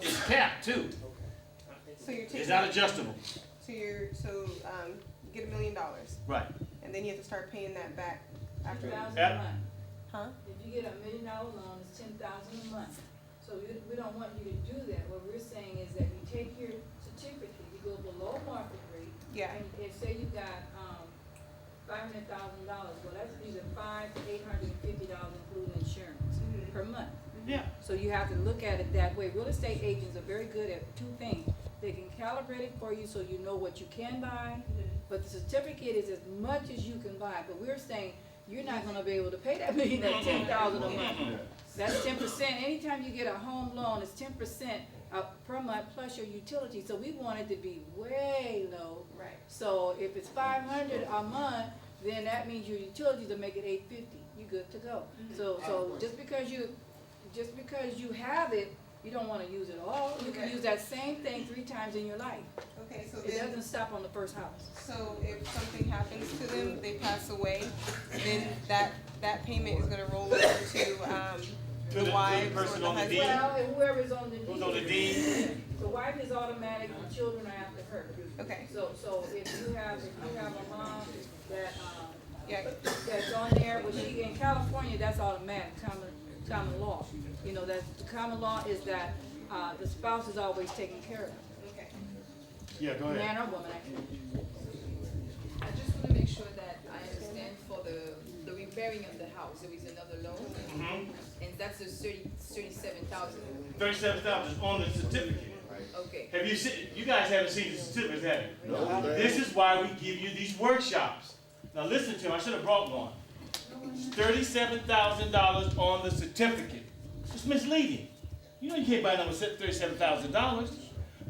It's capped too. So you're taking. It's not adjustable. So you get $1 million, Right. and then you have to start paying that back after. 10,000 Yep. a month. Huh? If you get $1 million loan, it's 10,000 a month. So we don't want you to do that. What we're saying is that you take your certificate, you go below market rate. Yeah. And say you got, $500,000, well, that's either $500 to $850 including insurance per month. Yeah. So you have to look at it that way. Real estate agents are very good at two things. They can calibrate it for you so you know what you can buy, but the certificate is as much as you can buy. But we're saying you're not gonna be able to pay that million at 10,000 a month. That's 10%. Anytime you get a home loan, it's 10% per month plus your utility. So we want it to be way low. Right. So if it's 500 a month, then that means your utilities will make it 850. You good to go. So just because you have it, you don't want to use it all. You can use that same thing 3 times in your life. Okay, so It then, doesn't stop on the first house. so if something happens to them, they pass away, then that payment is gonna roll over to, To the the wives or person the on the husband? deed. Well, and whoever's on the deed. Who's on the deed? The wife is automatic, the children are after her. Okay. So if you have a mom that, Yeah. that's on there, well, she, in California, that's automatic, common law. You know, that, the common law is that, the spouse is always taken care of, Okay. Yeah, go ahead. man or woman, actually. I just want to make sure that I understand for the repairing of the house, there is another loan, Mhm. and that's the 37,000. 37,000 is on the certificate. Okay. Have you seen? You guys haven't seen the certificates, have you? No. This is why we give you these workshops. Now listen to me. I should have brought one. It's $37,000 on the certificate. It's misleading. You know you can't buy number $37,000.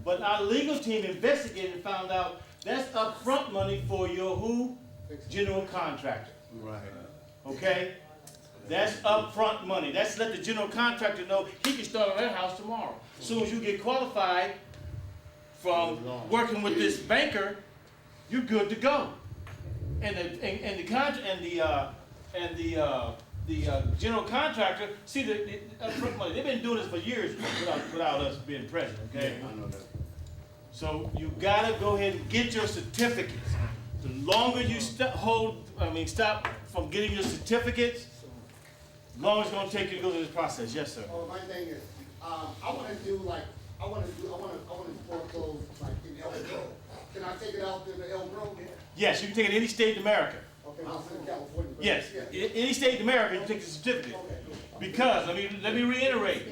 But our legal team investigated and found out that's upfront money for your who? General contractor. Right. Okay? That's upfront money. That's let the general contractor know he can start on that house tomorrow. As soon as you get qualified from working with this banker, you're good to go. And the general contractor, see the upfront money. They've been doing this for years without us being present. Okay. I know that. So you gotta go ahead and get your certificates. The longer you stop from getting your certificates, the longer it's gonna take you to go through this process. Yes, sir. Oh, my thing is, I wanna foreclose like in El Grove. Can I take it out in the El Grove? Yes, you can take it any state in America. Okay, I'll send California. but- Yes, Yeah. any state in America, you can take the certificate. Because, let me reiterate,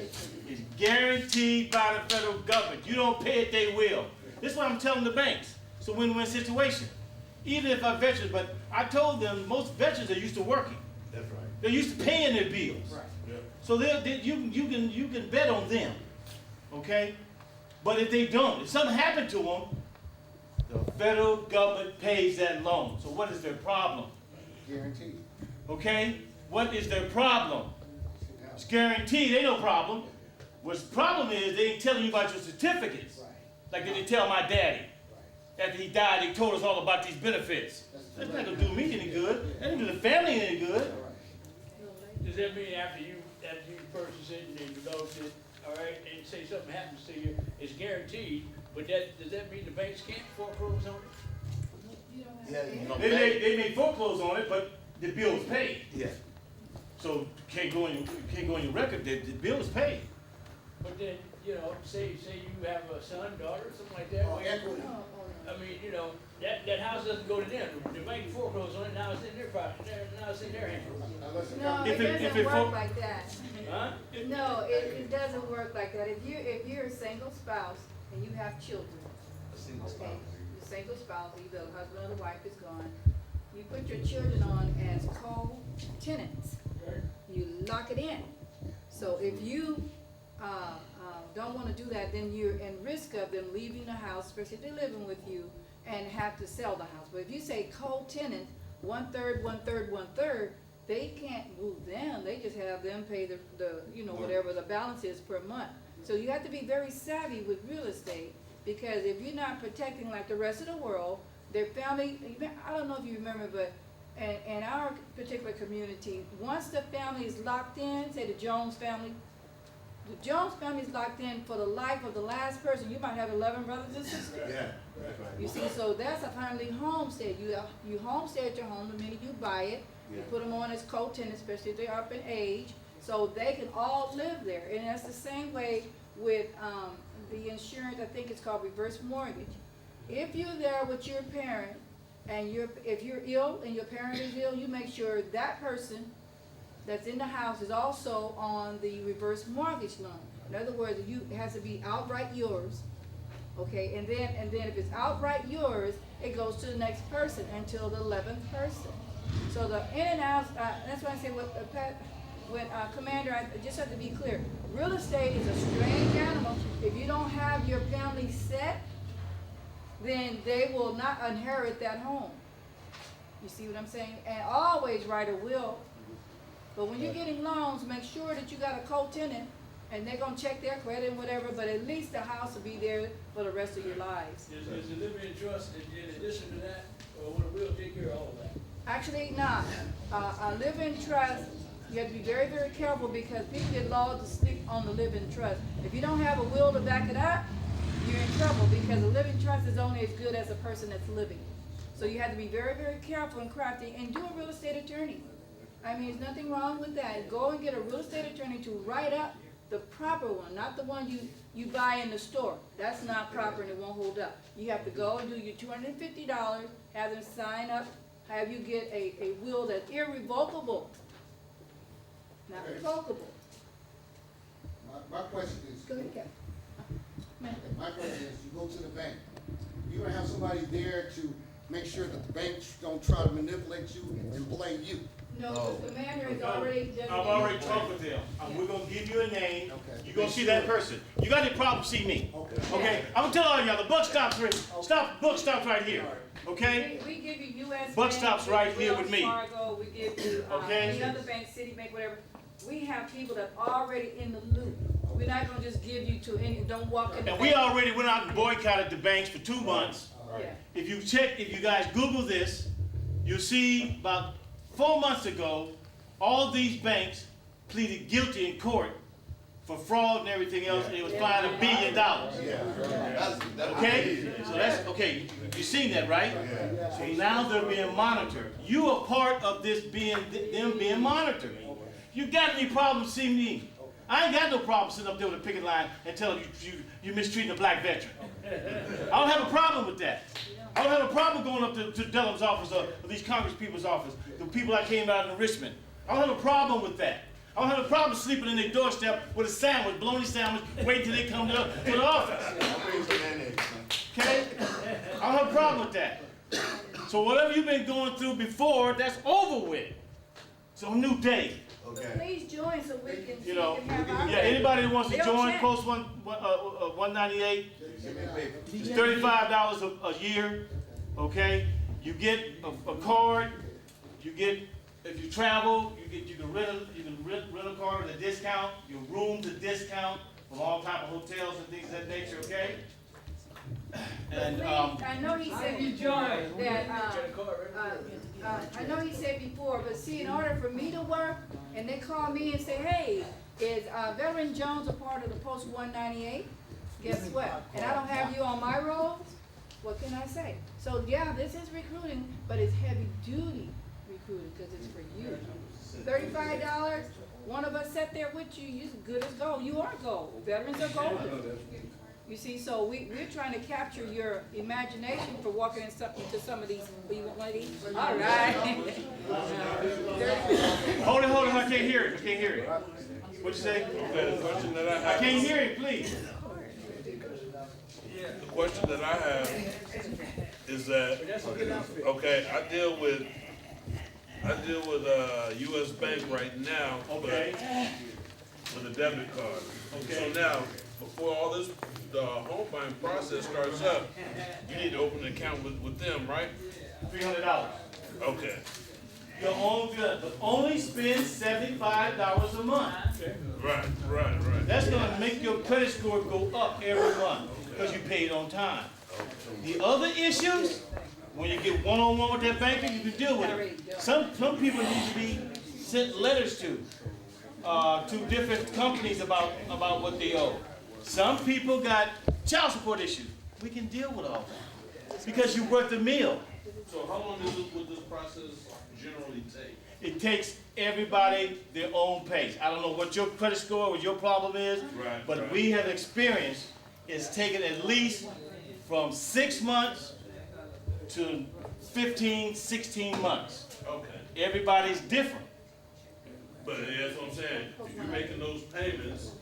it's guaranteed by the federal government. You don't pay it, they will. This is what I'm telling the banks. It's a win-win situation. Even if I'm veterans, but I told them most veterans are used to working. That's right. They're used to paying their bills. Right. So you can bet on them, okay? But if they don't, if something happened to them, the federal government pays that loan. So what is their problem? Guaranteed. Okay? What is their problem? It's guaranteed, ain't no problem. What's the problem is they ain't telling you about your certificates. Like they didn't tell my daddy. After he died, they told us all about these benefits. That's not gonna do me any good. That didn't do the family any good. Does that mean after you purchase it and you develop it, all right, and say something happens to you, it's guaranteed, but does that mean the banks can't foreclose on it? Yeah, you know, They may foreclose on it, but the bill was paid. yeah. So can't go on your record that the bill is paid. But then, say you have a son, daughter, something like that. Oh, where- equity. I mean, that house doesn't go to them. The bank foreclosed on it, now it's in their property, now it's in their hands. Unless it No, comes- it doesn't work like that. Huh? No, it doesn't work like that. If you're a single spouse and you have children, okay, you're a single spouse, either the husband or the wife is gone, you put your children on as co-tenants. You lock it in. So if you don't want to do that, then you're in risk of them leaving the house, especially if they're living with you, and have to sell the house. But if you say co-tenant, 1/3, 1/3, 1/3, they can't move them, they just have them pay the whatever the balance is per month. So you have to be very savvy with real estate, because if you're not protecting like the rest of the world, their family, I don't know if you remember, but in our particular community, once the family is locked in, say the Jones family is locked in for the life of the last person. You might have 11 brothers and sisters. Yeah, that's right. You see, so that's apparently homestead. You homestead your home the minute you buy it. You put them on as co-tenants, especially if they're up in age, so they can all live there. And that's the same way with the insurance. I think it's called reverse mortgage. If you're there with your parent, and if you're ill and your parent is ill, you make sure that person that's in the house is also on the reverse mortgage loan. In other words, it has to be outright yours, okay? And then if it's outright yours, it goes to the next person until the 11th person. So the in and outs, that's why I say Commander, I just have to be clear. Real estate is a strange animal. If you don't have your family set, then they will not inherit that home. You see what I'm saying? And always write a will. But when you're getting loans, make sure that you got a co-tenant, and they're gonna check their credit and whatever, but at least the house will be there for the rest of your lives. Is the living trust in addition to that, or will the will take care of all of that? Actually, not. A living trust, you have to be very, very careful, because people get lulled to sleep on the living trust. If you don't have a will to back it up, you're in trouble, because a living trust is only as good as a person that's living. So you have to be very, very careful and crafty, and do a real estate attorney. I mean, there's nothing wrong with that. Go and get a real estate attorney to write up the proper one, not the one you buy in the store. That's not proper and it won't hold up. You have to go and do your $250, have them sign up, have you get a will that's irrevocable, not revocable. My question is, Go ahead, Kevin. my question is, you go to the bank, you're gonna have somebody there to make sure that the banks don't try to manipulate you and play you. No, the commander has already done. I've already talked with them. We're gonna give you a name. You're gonna see that person. You got any problem, see me. Okay? I'm gonna tell all y'all, the buck stops right here. Okay? We give you U.S. Buck Bank, stops right here with me. Wells Fargo, we give you, Okay. any other bank, Citibank, whatever. We have people that are already in the loop. We're not gonna just give you to any, don't walk in the And bank. we already went out and boycotted the banks for 2 months. Yeah. If you guys Google this, you'll see about 4 months ago, all these banks pleaded guilty in court for fraud and everything else, and it was fined $1 billion. Okay? So that's, okay, you seen that, right? So now they're being monitored. You are part of this them being monitored. You got any problems, see me. I ain't got no problem sitting up there with a picket line and telling you mistreating a black veteran. I don't have a problem with that. I don't have a problem going up to Dellum's office or these Congress people's office, the people that came out in Richmond. I don't have a problem with that. I don't have a problem sleeping in their doorstep with a sandwich, bologna sandwich, waiting till they come to the office. Okay? I don't have a problem with that. So whatever you've been going through before, that's over with. It's a new day. Please join so we can, You know, have our. yeah, anybody that wants to They'll join check. Post 198, it's $35 a year, okay? You get a card, you get, if you travel, you can rent a car at a discount, your room's a discount from all type of hotels and things of that nature, okay? And, I know he said before that, I know he said before, but see, in order for me to work, and they call me and say, hey, is Veteran Jones a part of the Post 198? Guess what? And I don't have you on my rolls? What can I say? So yeah, this is recruiting, but it's heavy duty recruiting because it's for you. $35, one of us sat there with you, you're good as gold. You are gold. Veterans are gold. You see, so we're trying to capture your imagination for walking into some of these. You want one of these? All right. hold it, I can't hear it, What'd you say? The question that I I have. can't hear it, please. The question that I have is that, okay, I deal with U.S. Bank right now, Okay. with a debit card. Okay. So now, before all this, the home buying process starts up, you need to open an account with them, right? $300. Okay. But only spend $75 a month. Right. That's gonna make your credit score go up every month, because you paid on time. The other issues, when you get one-on-one with that banker, you can deal with it. Some people need to be sent letters to different companies about what they owe. Some people got child support issues. We can deal with all that, because you're worth a meal. So how long would this process generally take? It takes everybody their own pace. I don't know what your credit score, what your problem is, but we have experienced it's taken at least from 6 months to 15, 16 months. Okay. Everybody's different. But that's what I'm saying, if you're making those payments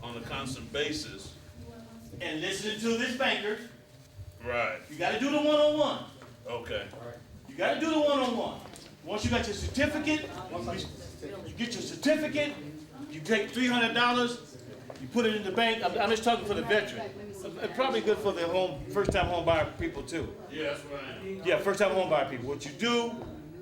on a constant basis. And listening to this banker, Right. you gotta do the one-on-one. Okay. You gotta do the one-on-one. Once you got your certificate, you get your certificate, you take $300, you put it in the bank. I'm just talking for the veteran. It's probably good for the first-time home buyer people too. Yeah, that's what I am. Yeah, first-time home buyer people. What you do,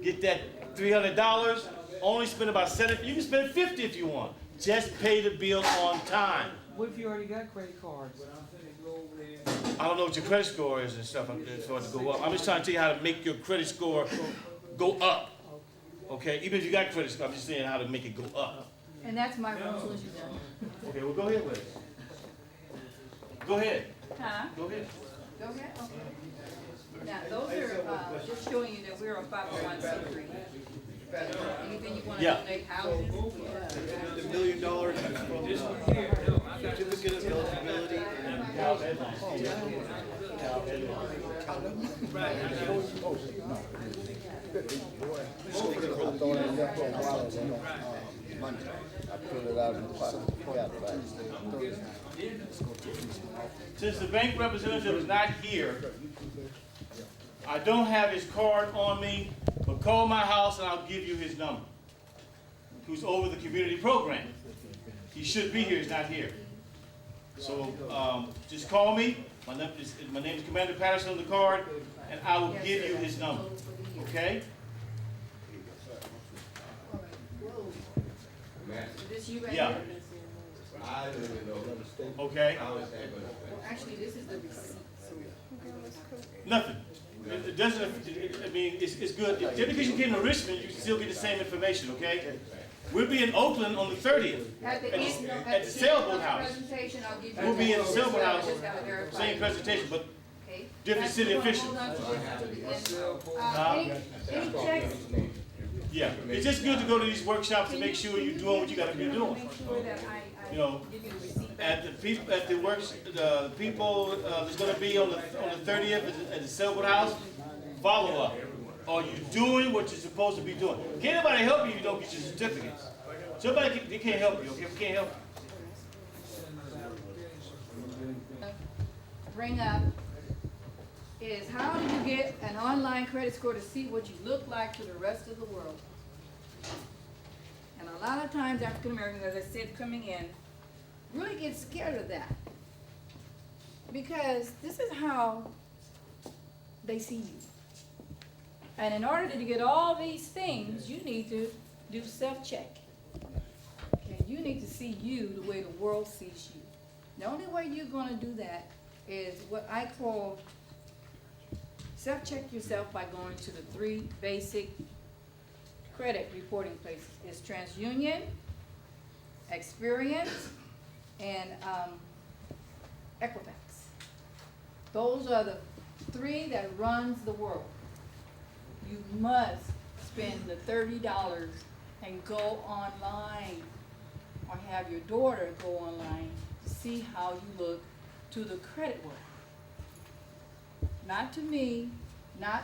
get that $300, only spend about $70. You can spend $50 if you want. Just pay the bill on time. What if you already got credit cards? I don't know what your credit score is and stuff for it to go up. I'm just trying to tell you how to make your credit score go up. Okay, even if you got credit score, I'm just saying how to make it go up. And that's my rule, as soon as you're done. Okay, well, go ahead with it. Go ahead. Huh? Go ahead. Go ahead, okay. Now, those are, just showing you that we're a 501c3. Anything you wanna Yeah. donate, houses, The $1 million certificate of eligibility and Since the bank representative is not here, I don't have his card on me, but call my house and I'll give you his number. Who's over the community program. He should be here, he's not here. So just call me, my name is Commander Patterson on the card, and I will give you his number, okay? This you right Yeah. here? Okay? Well, actually, this is the receipt, so. Nothing. It doesn't, I mean, it's good. Just because you came to Richmond, you still get the same information, okay? We'll be in Oakland on the 30th. At the end, At the sailboat house. presentation, I'll give you. We'll be in the sailboat house, Just gotta verify. same presentation, but Okay. different city Hold on officials. to this to the end. Any checks? Yeah, it's just good to go to these workshops to make sure you're doing what you gotta be doing. Make sure that I You know, give you the receipt. at the works, the people, that's gonna be on the 30th at the sailboat house, follow up. Are you doing what you're supposed to be doing? Can't nobody help you if you don't get your certificates. They can't help you, okay? We can't help you. Bring up is how do you get an online credit score to see what you look like to the rest of the world? And a lot of times African Americans, as I said, coming in, really get scared of that. Because this is how they see you. And in order to get all these things, you need to do self-check. Okay, you need to see you the way the world sees you. The only way you're gonna do that is what I call self-check yourself by going to the 3 basic credit reporting places. It's TransUnion, Experience, and Equifax. Those are the 3 that runs the world. You must spend the $30 and go online, or have your daughter go online to see how you look to the credit world. Not to me, not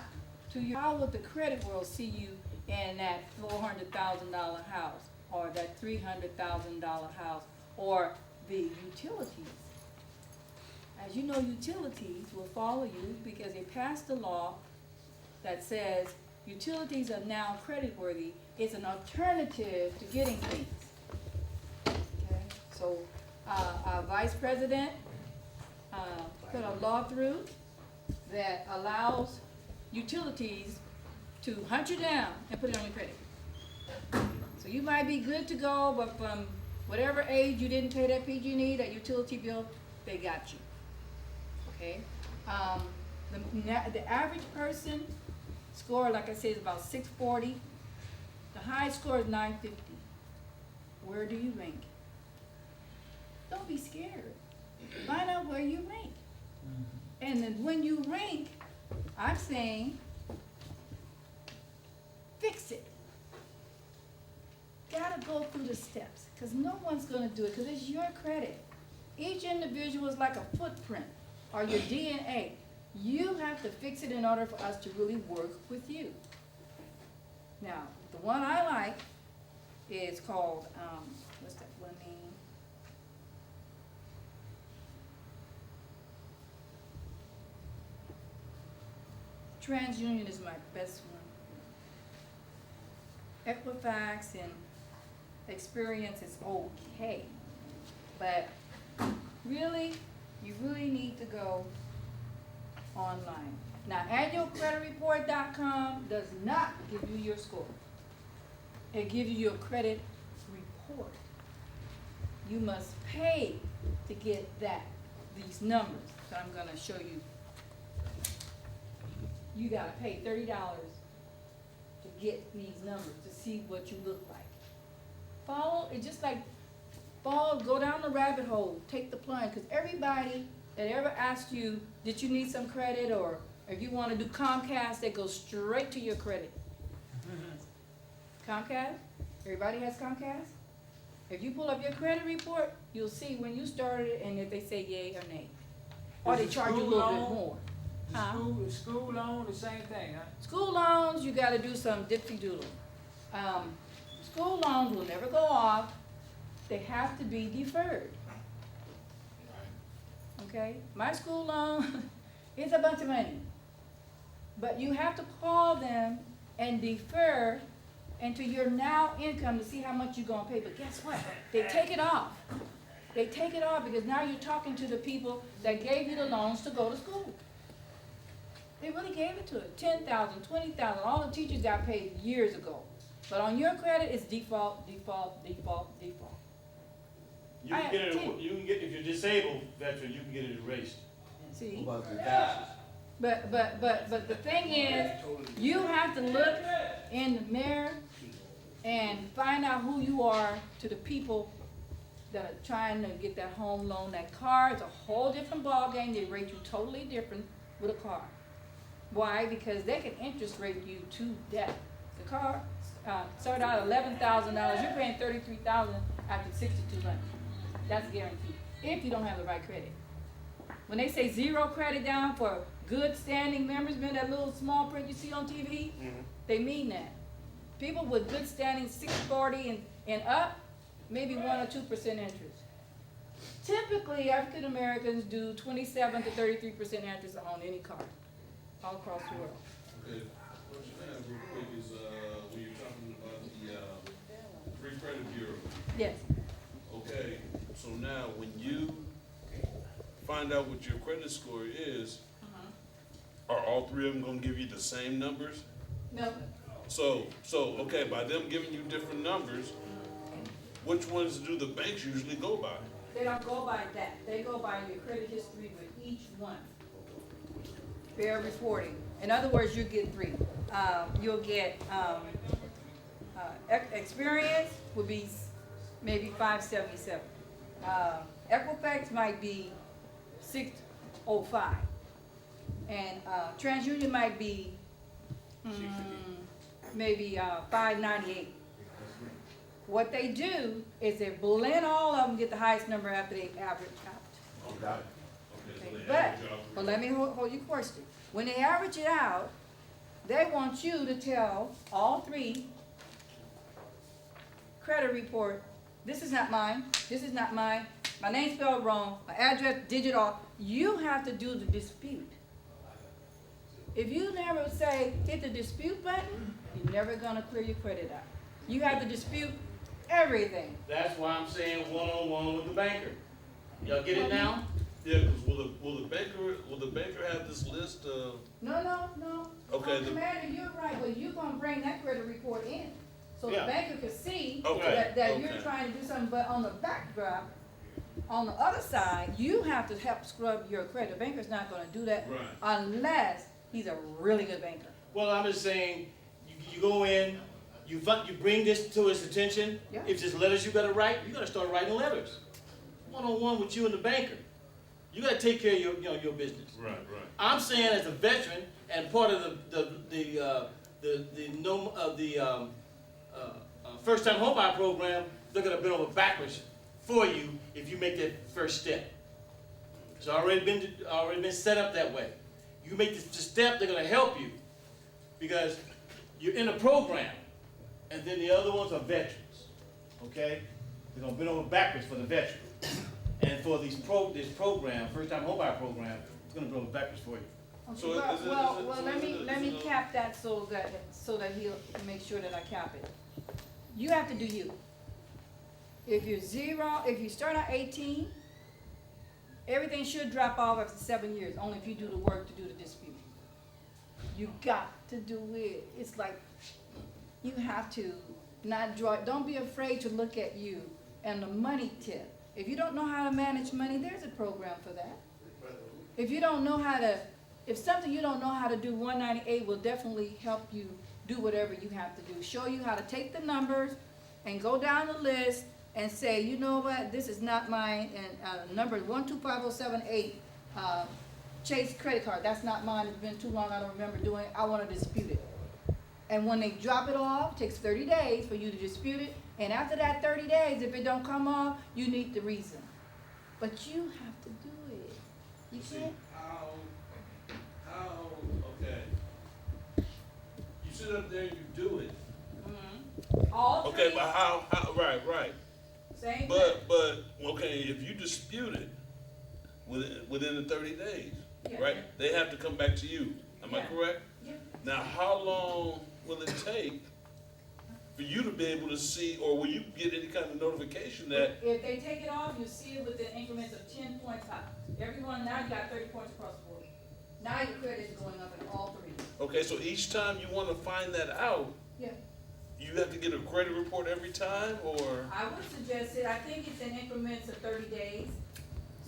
to you. How would the credit world see you in that $400,000 house, or that $300,000 house, or the utilities? As you know, utilities will follow you because they passed a law that says utilities are now credit worthy. It's an alternative to getting things. Okay, so our vice president put a law through that allows utilities to hunt you down and put it on your credit. So you might be good to go, but from whatever age you didn't pay that PG&E, that utility bill, they got you. Okay? The average person score, like I said, is about 640. The highest score is 950. Where do you rank? Don't be scared. Find out where you rank. And then when you rank, I'm saying, fix it. Gotta go through the steps, because no one's gonna do it, because it's your credit. Each individual is like a footprint, or your DNA. You have to fix it in order for us to really work with you. Now, the one I like is called, what's that one name? TransUnion is my best one. Equifax and Experience is okay, but really, you really need to go online. Now, annualcreditreport.com does not give you your score. It gives you your credit report. You must pay to get these numbers that I'm gonna show you. You gotta pay $30 to get these numbers, to see what you look like. It's just like go down the rabbit hole, take the plunge, because everybody that ever asked you, did you need some credit, or if you wanna do Comcast, they go straight to your credit. Comcast? Everybody has Comcast? If you pull up your credit report, you'll see when you started and if they say yay or nay. Or they charge you a little bit more. The school loan, the same thing, huh? School loans, you gotta do some dipsy-doodle. School loans will never go off. They have to be deferred. Okay? My school loan is a bunch of money. But you have to call them and defer into your now income to see how much you're gonna pay. But guess what? They take it off. They take it off because now you're talking to the people that gave you the loans to go to school. They really gave it to it. 10,000, 20,000. All the teachers got paid years ago. But on your credit, it's default, default, default, default. You can get, if you're disabled veteran, you can get it erased. See? About the taxes. But the thing is, you have to look in the mirror and find out who you are to the people that are trying to get that home loan. That car is a whole different ballgame. They rate you totally different with a car. Why? Because they can interest rate you to death. The car started out at $11,000. You're paying $33,000 after $6,200. That's guaranteed. If you don't have the right credit. When they say zero credit down for good standing members, remember that little small print you see on TV? They mean that. People with good standing, 640 and up, maybe 1 or 2% interest. Typically, African Americans do 27 to 33% interest on any car, all across the world. Okay, question I have real quick is, when you're talking about the Free Credit Bureau. Yes. Okay, so now when you find out what your credit score is, are all three of them gonna give you the same numbers? No. So, okay, by them giving you different numbers, which ones do the banks usually go by? They don't go by that. They go by your credit history with each one. Fair reporting. In other words, you get 3. You'll get experience would be maybe 577. Equifax might be 605. And TransUnion might be maybe 598. What they do is they blend all of them, get the highest number after they average out. Okay. Okay, but let me hold your question. When they average it out, they want you to tell all 3 credit report, this is not mine, this is not mine, my name's spelled wrong, my address, digital. You have to do the dispute. If you never say, hit the dispute button, you're never gonna clear your credit out. You have to dispute everything. That's why I'm saying one-on-one with the banker. Y'all get it now? Yeah, cause will the banker have this list of, No. Okay, Commander, you're right, but you're gonna bring that credit report in, so the Yeah. banker can see Okay, that you're okay. trying to do something, but on the backdrop, on the other side, you have to help scrub your credit. The banker's not gonna do that Right. unless he's a really good banker. Well, I'm just saying, you go in, you bring this to his attention. Yeah. If there's letters you gotta write, you gotta start writing letters. One-on-one with you and the banker. You gotta take care of your business. right. I'm saying as a veteran and part of first time home buyer program, they're gonna bend over backwards for you if you make that first step. It's already been set up that way. You make the step, they're gonna help you because you're in a program, and then the other ones are veterans. Okay, they're gonna bend over backwards for the veterans, and for this program, first time home buyer program, it's gonna bend over backwards for you. So Let me cap that so that he'll make sure that I cap it. You have to do you. If you start at 18, everything should drop off after 7 years, only if you do the work to do the dispute. You got to do it. It's like, you have to not draw, don't be afraid to look at you and the money tip. If you don't know how to manage money, there's a program for that. If you don't know how to, if something you don't know how to do, 198 will definitely help you do whatever you have to do. Show you how to take the numbers and go down the list and say, you know what, this is not mine, and number 1250778, Chase credit card, that's not mine, it's been too long, I don't remember doing it, I wanna dispute it. And when they drop it off, it takes 30 days for you to dispute it, and after that 30 days, if it don't come off, you need the reason. But you have to do it. You See, can't. okay. You sit up there and you do it. All Okay, three, but how, right. same thing. But, okay, if you dispute it within the 30 days, Yeah. right? They have to come back to you, am I Yeah. correct? Yeah. Now, how long will it take for you to be able to see, or will you get any kind of notification that, If they take it off, you see it within increments of 10 points high. Everyone, now you got 30 points across the board. Now your credit is going up in all three. okay, so each time you wanna find that out, Yeah. you have to get a credit report every time, or? I would suggest it, I think it's in increments of 30 days.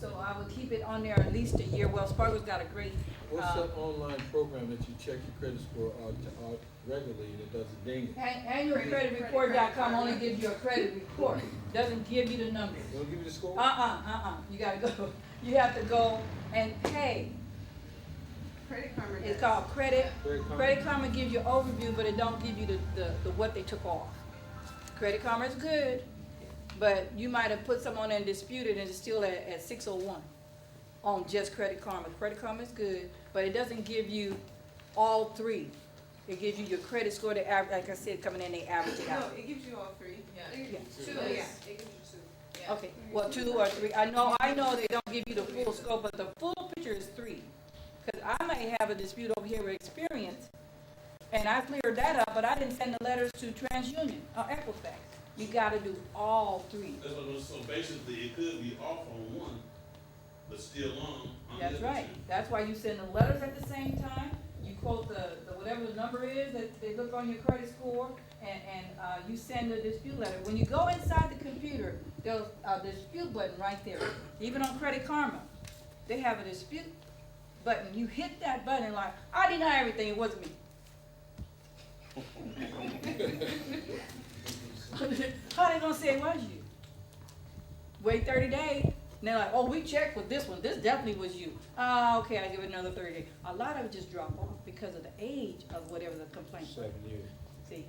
So I would keep it on there at least a year. Wells Fargo's got a great, What's that online program that you check your credit score out regularly that doesn't ding it? annualcreditreport.com only gives you a credit report, doesn't give you the numbers. They don't give you the score? You gotta go, you have to go and pay. Credit Karma It's does. called Credit. Credit Karma. Credit Karma gives you overview, but it don't give you the what they took off. Credit Karma is good, but you might have put someone in disputed and it's still at 601 on just Credit Karma. Credit Karma is good, but it doesn't give you all three. It gives you your credit score, the average, like I said, coming in, they average it No, out. it gives you all three. Yeah. Yeah. Two, Yes. yeah, it gives you two. Yeah. Okay, well, 2 or 3. I know they don't give you the full scope, but the full picture is 3. Because I may have a dispute over here with Experience, and I cleared that up, but I didn't send the letters to TransUnion or Equifax. You gotta do all 3. So basically, it could be off on one, but still on the That's other right. two. That's why you send the letters at the same time. You quote the whatever the number is that they look on your credit score, and you send a dispute letter. When you go inside the computer, there's a dispute button right there. Even on Credit Karma, they have a dispute button. You hit that button like, I deny everything, it wasn't me. How they gonna say it was you? Wait 30 days, and they're like, oh, we checked with this one, this definitely was you. Okay, I give it another 30 days. A lot of it just drop off because of the age of whatever the complaint was. 7 years. See?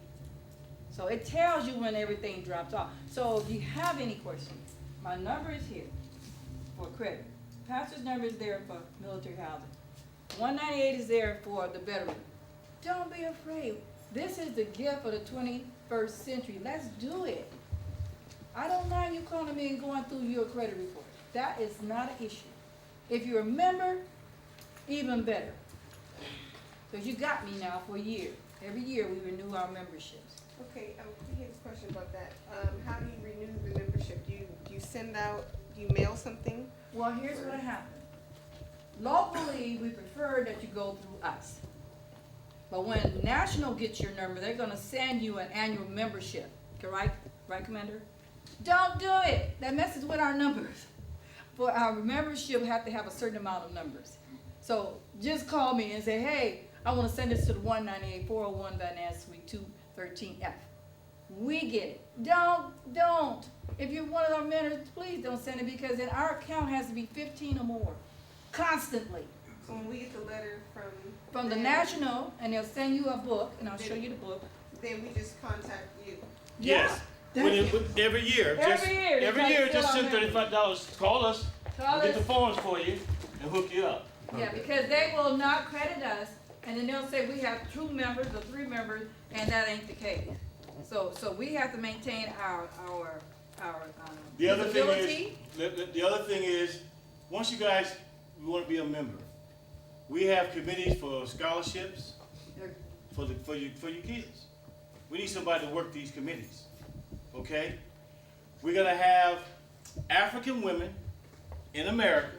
So it tells you when everything drops off. So if you have any questions, my number is here for credit. Pastor's number is there for military housing. 198 is there for the veteran. Don't be afraid. This is the gift of the 21st century. Let's do it. I don't mind you calling me and going through your credit report. That is not an issue. If you're a member, even better. Because you got me now for a year. Every year we renew our memberships. Okay, we have a question about that. How do you renew the membership? Do you send out, do you mail something? Well, here's what happened. Locally, we prefer that you go through us. But when national gets your number, they're gonna send you an annual membership, correct? Right, Commander? Don't do it. That messes with our numbers. For our membership, we have to have a certain amount of numbers. So just call me and say, hey, I wanna send this to the 198 401 Van Ness Suite 213F. We get it. Don't. If you're one of our members, please don't send it, because then our account has to be 15 or more, constantly. So when we get the letter From the them, national, and they'll send you a book, and I'll show you the book. then we just contact you. Yes. Every year. Every year, just send $35. Call us. Call We'll get us. the forms for you and hook you up. Yeah, because they will not credit us, and then they'll say we have 2 members or 3 members, and that ain't the case. So we have to maintain our The other thing visibility. is, the other thing is, once you guys want to be a member, we have committees for scholarships for your kids. We need somebody to work these committees. Okay? We're gonna have African women in America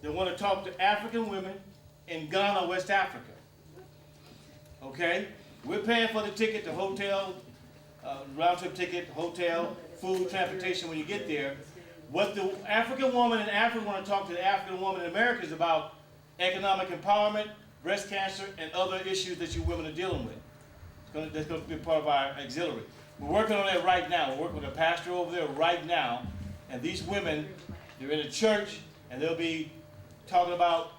that want to talk to African women in Ghana, West Africa. Okay? We're paying for the ticket, the hotel, round trip ticket, hotel, food, transportation when you get there. What the African woman in Africa want to talk to the African woman in America is about economic empowerment, breast cancer, and other issues that you women are dealing with. That's going to be part of our auxiliary. We're working on that right now. We're working with a pastor over there right now, and these women, they're in a church, and they'll be talking about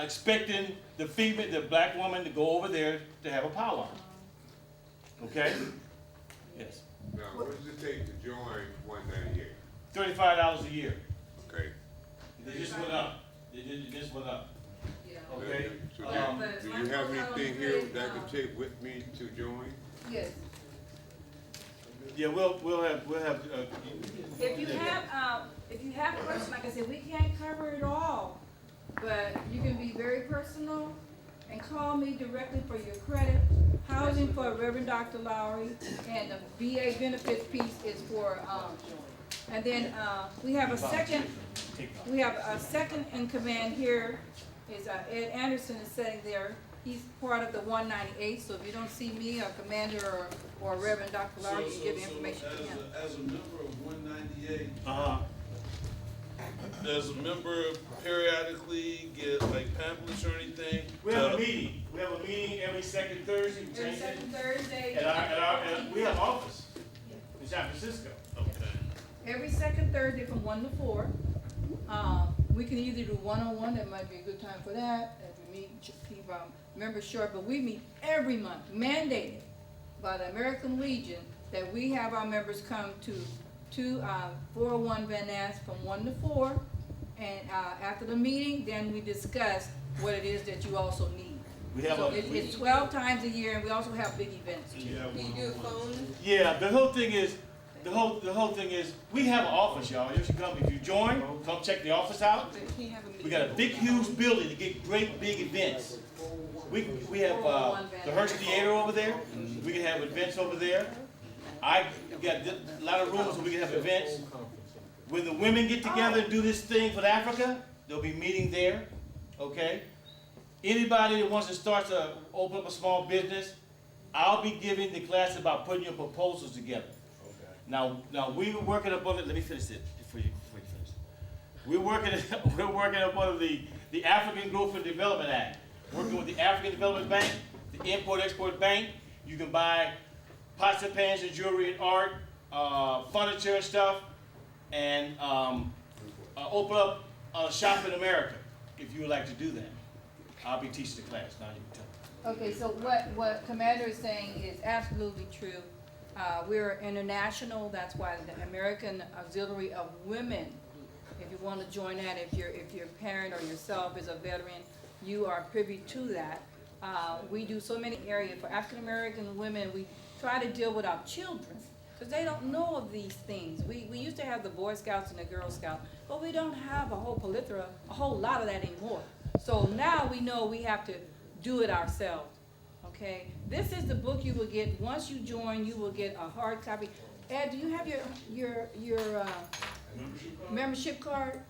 expecting the black woman to go over there to have a powwow. Okay? Yes. Now, what does it take to join 198? $35 a year. Okay. They just went up. It just went up. Okay? So do you have anything here that I can take with me to join? Yes. Yeah, we'll have. If you have questions, like I said, we can't cover it all, but you can be very personal and call me directly for your credit. Housing for Reverend Dr. Lowry, and the VA benefits piece is for, and then we have a second in command here, is Ed Anderson is sitting there. He's part of the 198, so if you don't see me, a commander or Reverend Dr. Lowry, you can give information to him. As a member of 198, does a member periodically get like pamphlets or anything? We have a meeting. We have a meeting every second Thursday. Every second Thursday. We have office in San Francisco. Okay. Every second Thursday from 1 to 4. We can either do one-on-one, that might be a good time for that, if we meet, keep our members short, but we meet every month, mandated by the American Legion, that we have our members come to 401 Van Ness from 1 to 4, and after the meeting, then we discuss what it is that you also need. It's 12 times a year, and we also have big events. Can you do a phone? Yeah, the whole thing is, we have an office, y'all. You should come. If you join, come check the office out. We got a big, huge building to get great big events. We have the Hearst Theater over there. We can have events over there. We got a lot of rooms where we can have events. When the women get together and do this thing for Africa, they'll be meeting there. Okay? Anybody that wants to start to open up a small business, I'll be giving the class about putting your proposals together. Now we were working up on it. Let me finish it before you finish. We're working up on the African Growth and Development Act. Working with the African Development Bank, the Import-Export Bank. You can buy pots and pans and jewelry and art, furniture and stuff, and open up a shop in America if you would like to do that. I'll be teaching the class. Now you can tell me. Okay, so what Commander is saying is absolutely true. We're international. That's why the American Auxiliary of Women, if you want to join that, if your parent or yourself is a veteran, you are privy to that. We do so many areas for African American women. We try to deal with our children because they don't know of these things. We used to have the Boy Scouts and the Girl Scouts, but we don't have a whole lot of that anymore. So now we know we have to do it ourselves. Okay, this is the book you will get once you join. You will get a hard copy. Ed, do you have membership card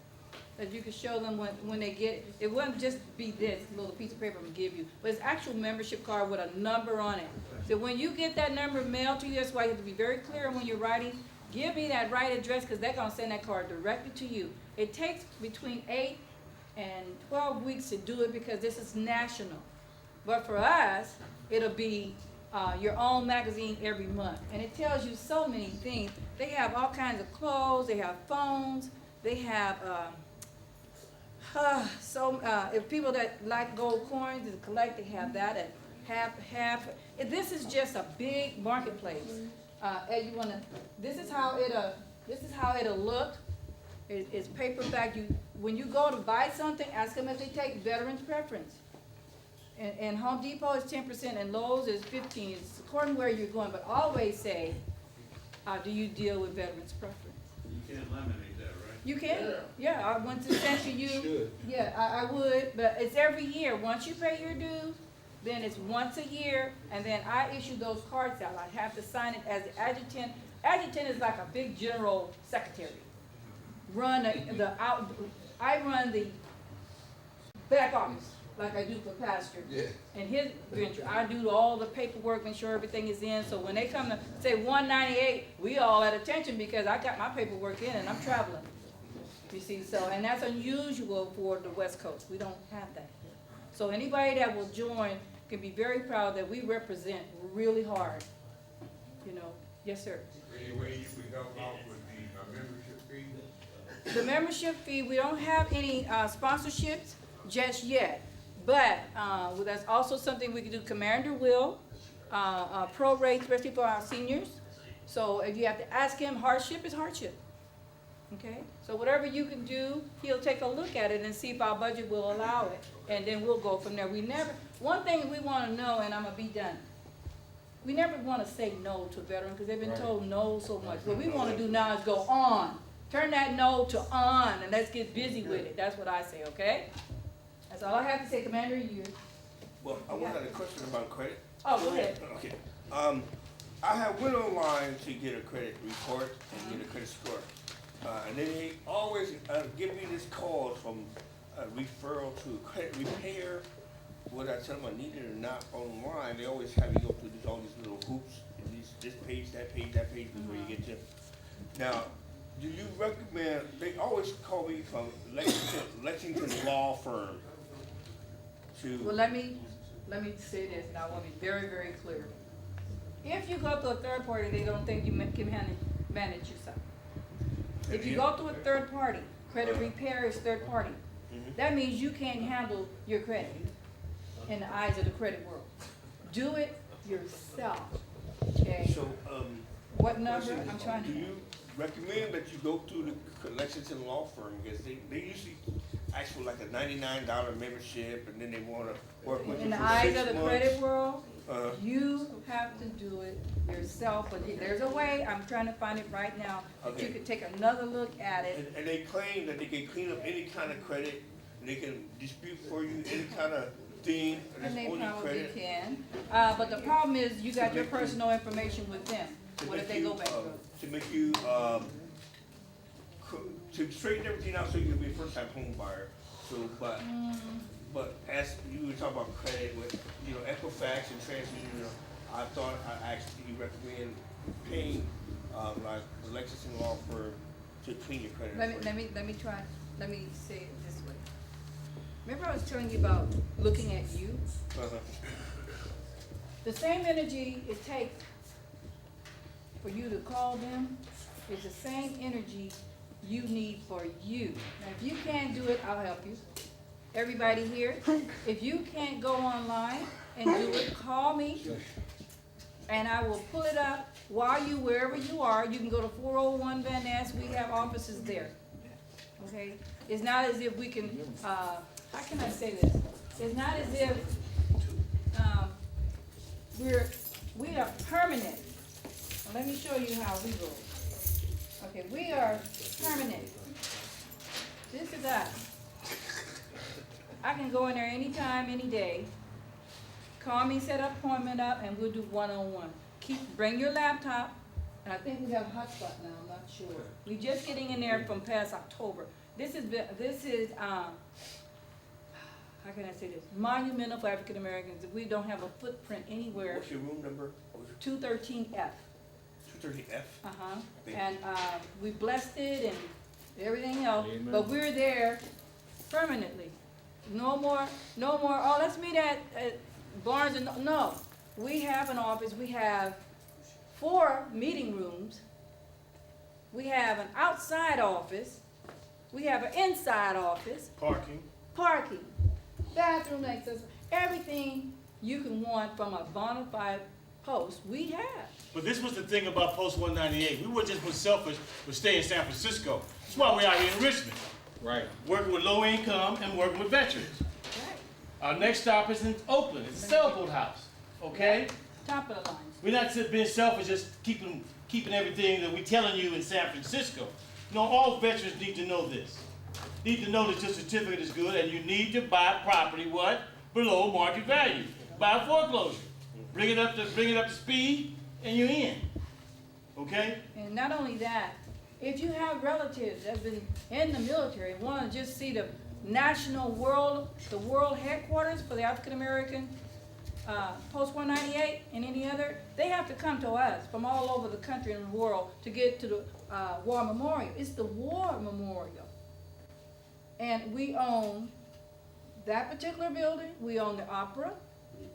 that you can show them when they get, it wouldn't just be this little piece of paper I'm gonna give you, but it's actual membership card with a number on it. So when you get that number mailed to you, that's why you have to be very clear when you're writing, give me that right address, because they're gonna send that card directly to you. It takes between 8 and 12 weeks to do it because this is national. But for us, it'll be your own magazine every month. And it tells you so many things. They have all kinds of clothes, they have phones, they have, if people that like gold coins and collect, they have that at half. This is just a big marketplace. And you wanna, this is how it'll look. It's paperback. When you go to buy something, ask them if they take veterans preference. And Home Depot is 10% and Lowe's is 15%. It's according to where you're going, but always say, do you deal with veterans preference? You can't eliminate that, right? You can, yeah, I want to send to you, yeah, I would, but it's every year. Once you pay your dues, then it's once a year, and then I issue those cards out. I have to sign it as the adjutant. Adjutant is like a big general secretary. I run the back office, like I do for Pastor. Yeah. And his venture, I do all the paperwork, make sure everything is in, so when they come to say 198, we all at attention because I got my paperwork in and I'm traveling. You see, so, and that's unusual for the West Coast. We don't have that here. So anybody that will join can be very proud that we represent really hard. You know, yes, sir. Any way you could help out with the membership fee? The membership fee, we don't have any sponsorships just yet, but well, that's also something we can do. Commander will prorate, especially for our seniors. So if you have to ask him, hardship is hardship. Okay, so whatever you can do, he'll take a look at it and see if our budget will allow it, and then we'll go from there. One thing we want to know, and I'm gonna be done. We never want to say no to veterans because they've been told no so much. What we want to do now is go on. Turn that no to on, and let's get busy with it. That's what I say, okay? That's all I have to say, Commander. You. Well, I wanted a question about credit. Oh, go ahead. Okay. I have went online to get a credit report and get a credit score. And then they always give me this call from a referral to credit repair. Whether I tell them I need it or not online, they always have you go through all these little hoops. This page, that page, that page before you get to. Now, do you recommend? They always call me from Lexington Law Firm. Well, let me say this, and I want to be very, very clear. If you go to a third party, they don't think you can manage yourself. If you go to a third party, credit repair is third party. That means you can't handle your credit in the eyes of the credit world. Do it yourself, okay? So, what number? I'm trying to. Do you recommend that you go through the Lexington Law Firm because they usually ask for like a $99 membership and then they want to work with you for 6 months. In the eyes of the credit world, you have to do it yourself. But there's a way. I'm trying to find it right now. That you could take another look at it. And they claim that they can clean up any kind of credit. And they can dispute for you any kind of thing. And they probably credit. can. But the problem is you got your personal information with them. What if they go bankrupt? To make you, to straighten everything out so you can be a first-time home buyer. So, but as you were talking about credit with, Equifax and TransUnion, I thought I actually recommend paying, like the Lexington Law Firm to clean your credit. Let me say it this way. Remember I was telling you about looking at you? The same energy it takes for you to call them is the same energy you need for you. Now, if you can't do it, I'll help you. Everybody here, if you can't go online and do it, call me, and I will pull it up while wherever you are. You can go to 401 Van Ness. We have offices there. Okay? It's not as if we can, how can I say this? It's not as if we are permanent. Well, let me show you how we go. Okay, we are permanent. This is us. I can go in there anytime, any day. Call me, set an appointment up, and we'll do one-on-one. Bring your laptop, And I think we have a hotspot now, I'm not sure. We just getting in there from past October. This is, how can I say this? Monumental for African Americans. We don't have a footprint anywhere. What's your room number? 213F. 230F? Uh-huh. Thank And, we blessed it and everything else, but we're there permanently. No more, oh, let's meet at Barnes and, no. We have an office, we have 4 meeting rooms. We have an outside office. We have an inside office. Parking, bathroom access, everything you can want from a bona fide post, we have. But this was the thing about Post 198. We weren't just selfish, but stay in San Francisco. That's why we're out here in Richmond. Right. Working with low income and working with veterans. Right. Our next stop is in Oakland. It's a sailboat house. Okay? Top of the lines. We're not being selfish, just keeping everything that we're telling you in San Francisco. No, all veterans need to know this. Need to know that your certificate is good, and you need to buy property, what? Below market value. Buy a foreclosure. Bring it up to speed, and you're in. Okay? And not only that, if you have relatives that have been in the military, want to just see the world headquarters for the African American Post 198 and any other, they have to come to us from all over the country and the world to get to the War Memorial. It's the War Memorial. And we own that particular building, we own the Opera,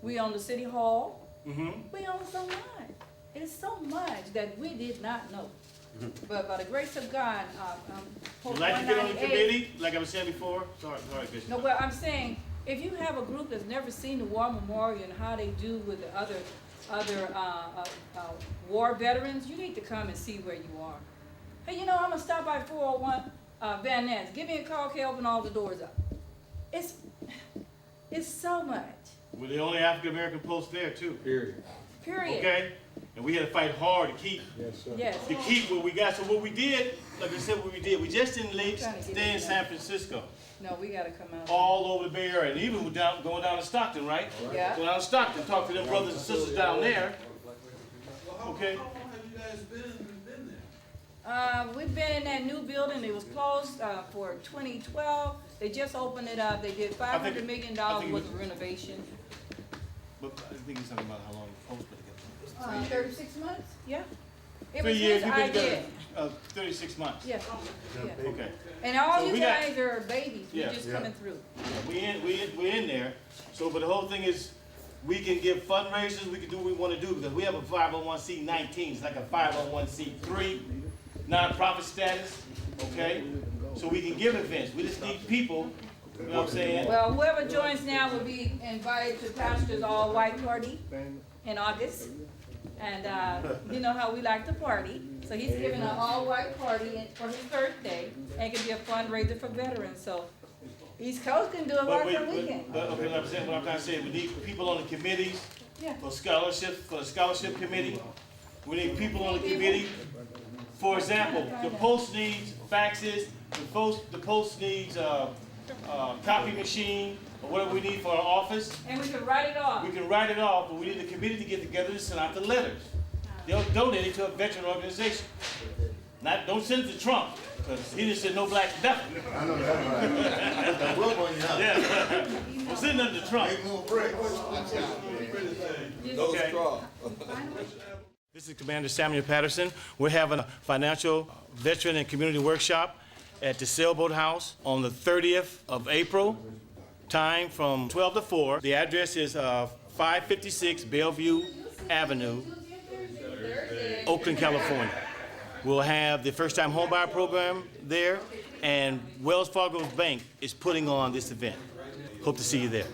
we own the City Hall, we own so much. It's so much that we did not know. But by the grace of God, Post You'd like to get on the 198 committee, like I was saying before? Sorry, Bishop. No, well, I'm saying, if you have a group that's never seen the War Memorial and how they do with the other war veterans, you need to come and see where you are. Hey, I'm gonna stop by 401 Van Ness. Give me a call, okay, open all the doors up. It's so much. We're the only African American post there too. Period. Okay? And we had to fight hard to keep what we got. So what we did, like I said, we just didn't stay in San Francisco. No, we gotta come out. All over the Bay Area, and even going down to Stockton, right? Yeah. Going down to Stockton, talk to them brothers and sisters down there. Okay. How long have you guys been there? We've been in that new building. It was closed for 2012. They just opened it up. They did $500 million worth of renovation. But I think he's talking about how long the post been together. 36 months? Yeah. It 3 was years. his You've been idea. together 36 months. Yeah. Yeah. Okay. And all So you we got- guys are babies. Yeah. We're just coming through. We're in there. So, but the whole thing is, we can give fundraisers. We can do what we want to do because we have a 501c19. It's like a 501c3 nonprofit status. Okay. So we can give events. We just need people. You know what I'm saying? Well, whoever joins now will be invited to Pastor's all-white party in August. And you know how we like to party. So he's giving an all-white party for his birthday, and it can be a fundraiser for veterans. So East Coast can do it right for the weekend. But okay, what I'm trying to say, we need people on the committees Yeah. for the scholarship committee. We need people on the committee. For example, the post needs faxes. The post needs copy machine or whatever we need for our office. And we can write it off. We can write it off, but we need the committee to get together and send out the letters. They'll donate it to a veteran organization. Don't send it to Trump, because he just said no black nothing. I know that's right. We'll bring it up. Yeah. Don't send nothing to Trump. Big little bricks. Okay. This is Commander Samuel Patterson. We're having a financial veteran and community workshop at the Sailboat House on the 30th of April. Time from 12 to 4. The address is 556 Bellevue Avenue, Oakland, California. We'll have the first-time homebuyer program there, and Wells Fargo Bank is putting on this event. Hope to see you there.